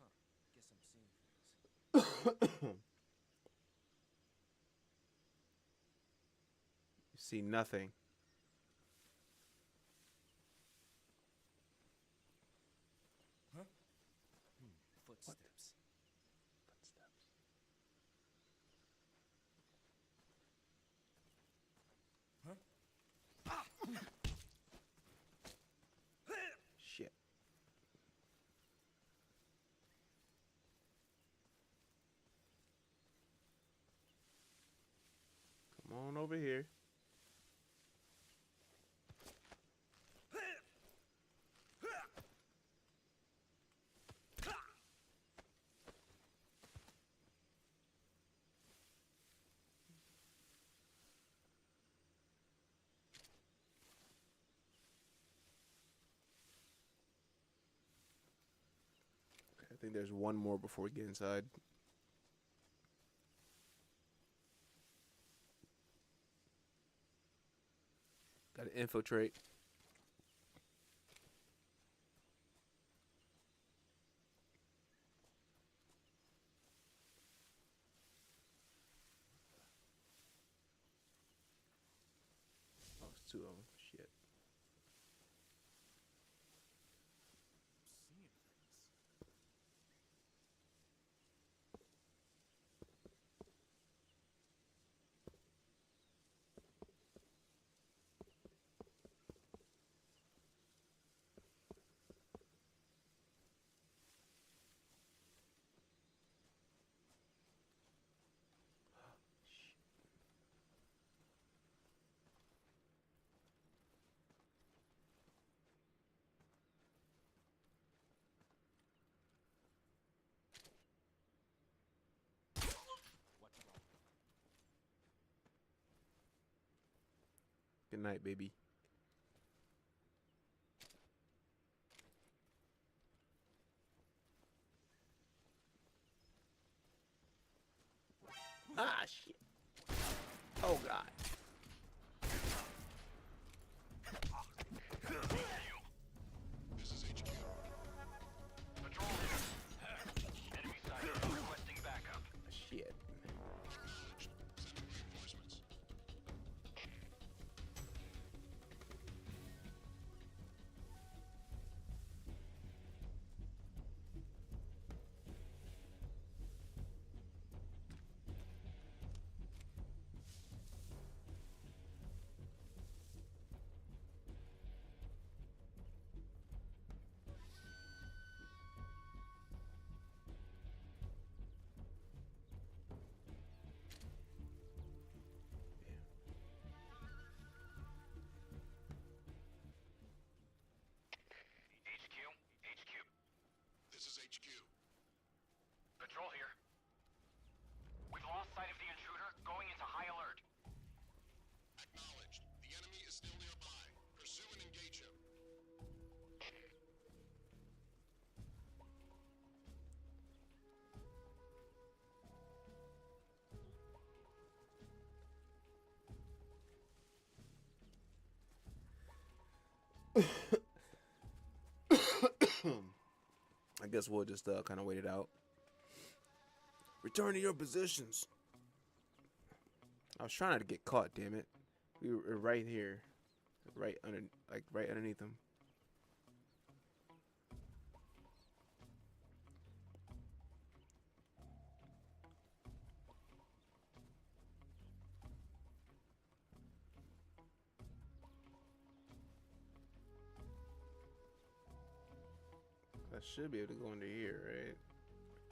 Huh. Guess I'm seeing things. You see nothing. Huh? Footsteps. Huh? Shit. Come on over here. think there's one more before we get inside. Gotta infiltrate. Oh, it's two of them. Shit. Seeing things. What's wrong? Good night, baby. Ah, shit. Oh, God. This is HQ. Patrol here. Enemy side requesting backup. Shit. Acknowledged. Sending reinforcements. HQ. This is HQ. Patrol here. We've lost sight of the intruder, going into high alert. Acknowledged. The enemy is still nearby. Pursue and engage him. I guess we'll just kind of wait it out. Return to your positions. I was trying not to get caught, damn it. We were right here. Right underneath them. I should be able to go into here, right?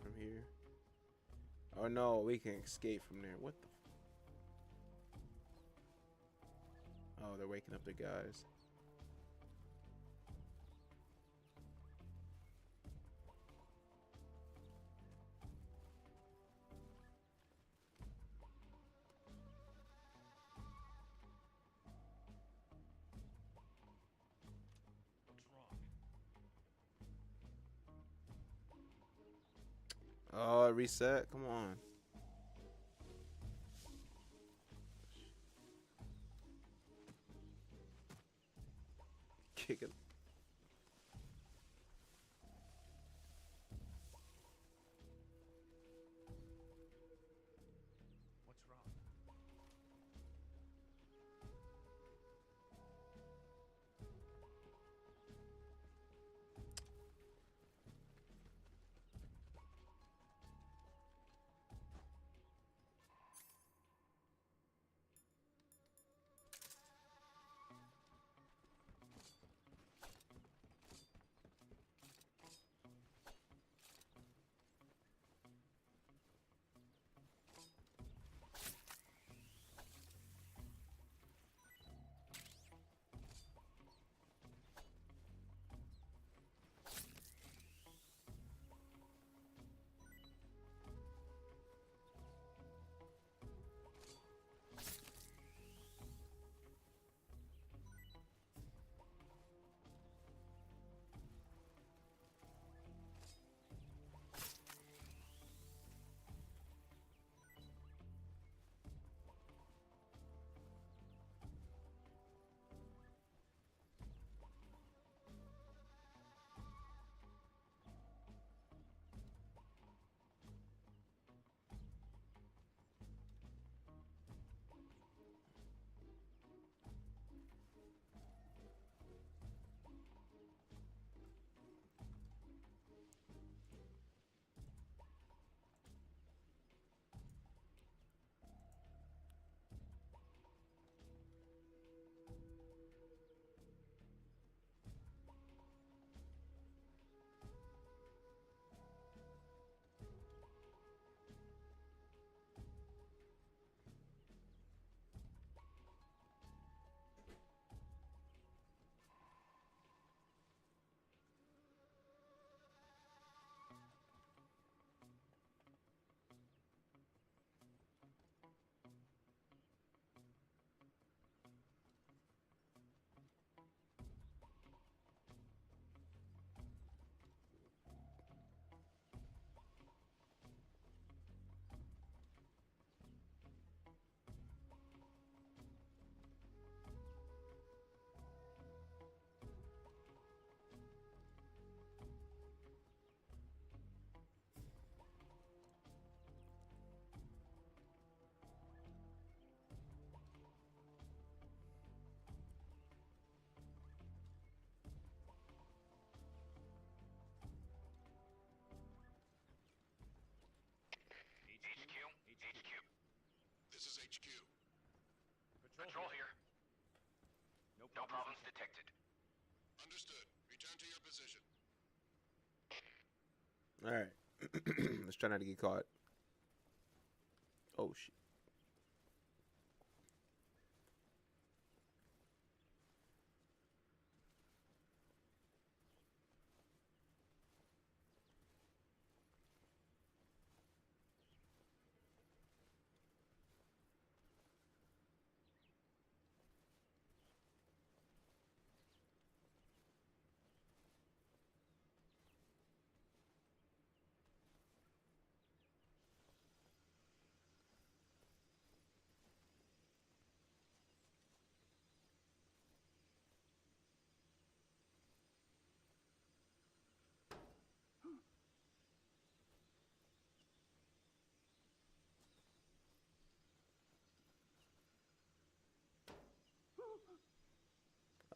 From here. Oh no, we can escape from there. What the? Oh, they're waking up the guys. What's wrong? Oh, reset. Come on. Kick it. What's wrong? HQ. Patrol here. No problems detected. Understood. Return to your position. All right. Let's try not to get caught. Oh shit.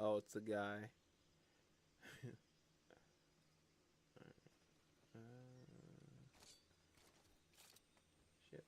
Oh, it's a guy. Shit.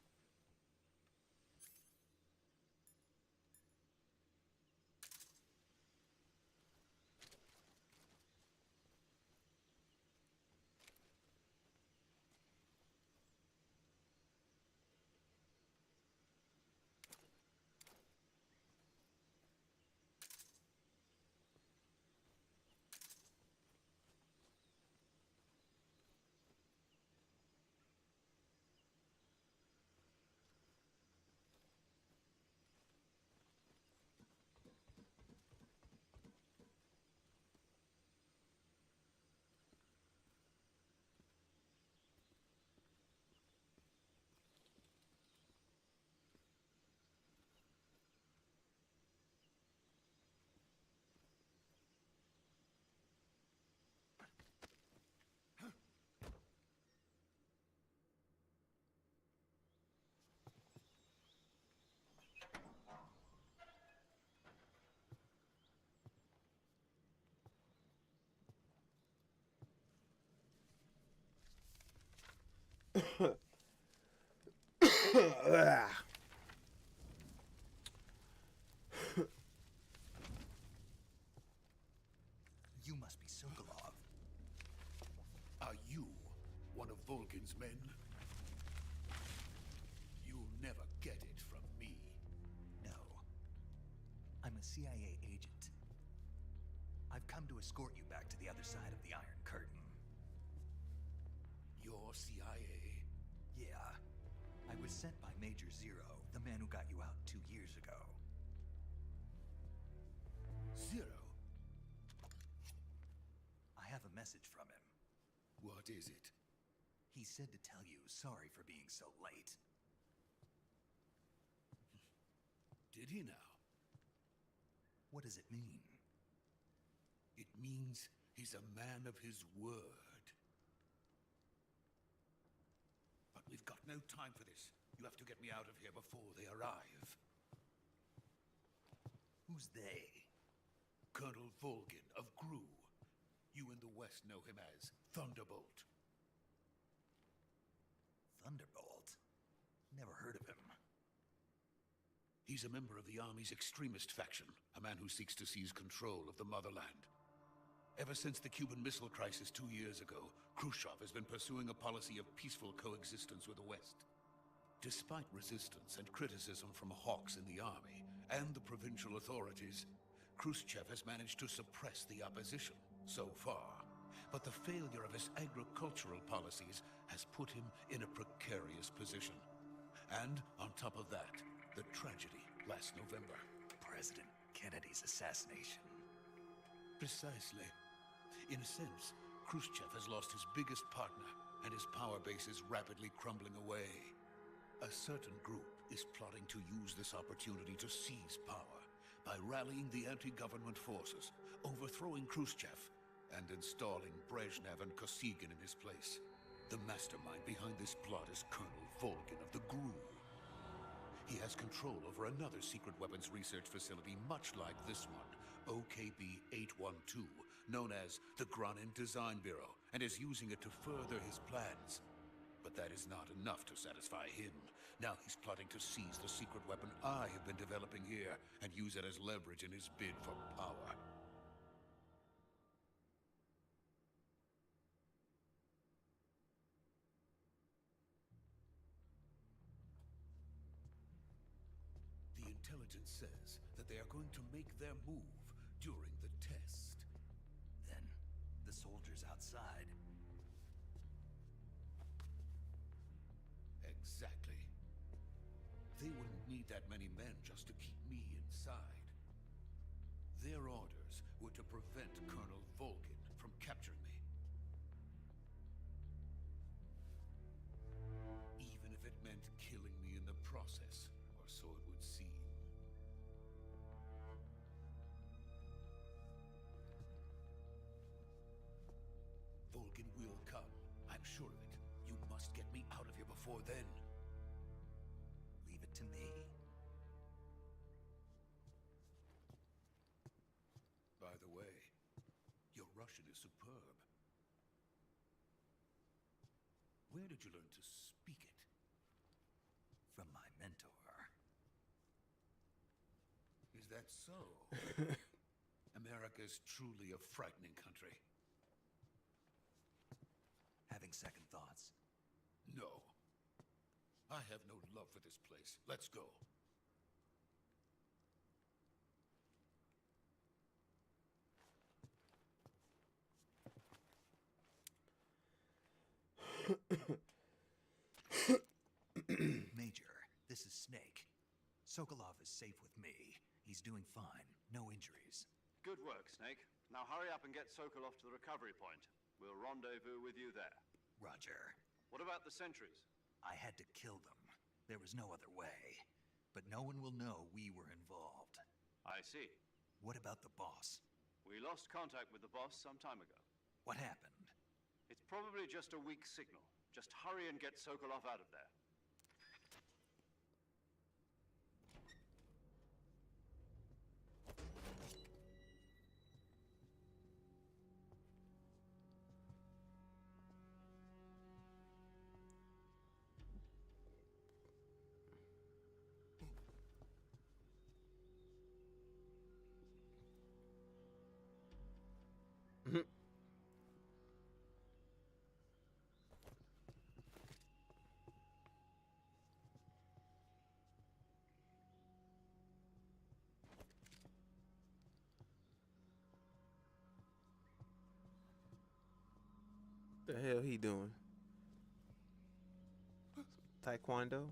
You must be Sokolov. Are you one of Volgin's men? You'll never get it from me. No. I'm a CIA agent. I've come to escort you back to the other side of the Iron Curtain. You're CIA? Yeah. I was sent by Major Zero, the man who got you out 2 years ago. Zero? I have a message from him. What is it? He said to tell you sorry for being so late. Did he now? What does it mean? It means he's a man of his word. But we've got no time for this. You have to get me out of here before they arrive. Who's they? Colonel Volgin of GRU. You in the West know him as Thunderbolt. Thunderbolt? Never heard of him. He's a member of the Army's extremist faction, a man who seeks to seize control of the motherland. Ever since the Cuban Missile Crisis 2 years ago, Khrushchev has been pursuing a policy of peaceful coexistence with the West. Despite resistance and criticism from hawks in the Army and the provincial authorities, Khrushchev has managed to suppress the opposition, so far. But the failure of his agricultural policies has put him in a precarious position. And on top of that, the tragedy last November. President Kennedy's assassination. Precisely. In a sense, Khrushchev has lost his biggest partner, and his power base is rapidly crumbling away. A certain group is plotting to use this opportunity to seize power by rallying the anti-government forces, overthrowing Khrushchev, and installing Brezhnev and Kosygin in his place. The mastermind behind this plot is Colonel Volgin of the GRU. He has control over another secret weapons research facility much like this one, OKB-812, known as the Granin Design Bureau, and is using it to further his plans. But that is not enough to satisfy him. Now he's plotting to seize the secret weapon I have been developing here and use it as leverage in his bid for power. The intelligence says that they are going to make their move during the test. Then, the soldiers outside. Exactly. They wouldn't need that many men just to keep me inside. Their orders were to prevent Colonel Volgin from capturing me. Even if it meant killing me in the process, or so it would seem. Volgin will come. I'm sure of it. You must get me out of here before then. Leave it to me. By the way, your Russian is superb. Where did you learn to speak it? From my mentor. Is that so? America is truly a frightening country. Having second thoughts. No. I have no love for this place. Let's go. Major, this is Snake. Sokolov is safe with me. He's doing fine. No injuries. Good work, Snake. Now hurry up and get Sokolov to the recovery point. We'll rendezvous with you there. Roger. What about the sentries? I had to kill them. There was no other way. But no one will know we were involved. I see. What about the boss? We lost contact with the boss some time ago. What happened? It's probably just a weak signal. Just hurry and get Sokolov out of there. The hell he doing? Taekwondo?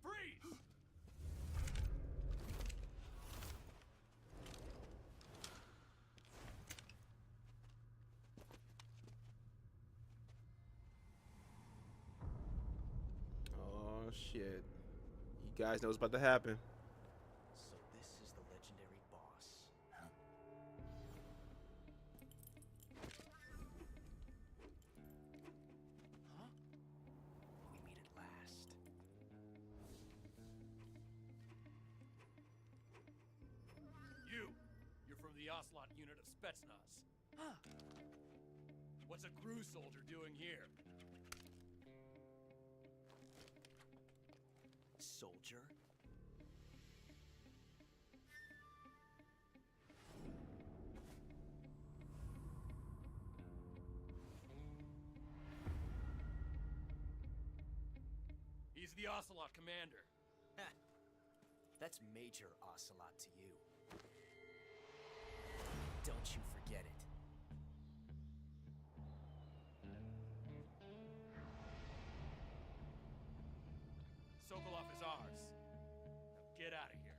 Freeze! Oh shit. You guys know what's about to happen. So this is the legendary boss. Huh? We meet at last. You're from the Ocelot unit of Spetsnaz. Huh. What's a crew soldier doing here? Soldier? He's the Ocelot commander. Ha! That's Major Ocelot to you. Don't you forget it. Sokolov is ours. Now get out of here.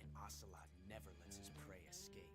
And Ocelot never lets his prey escape.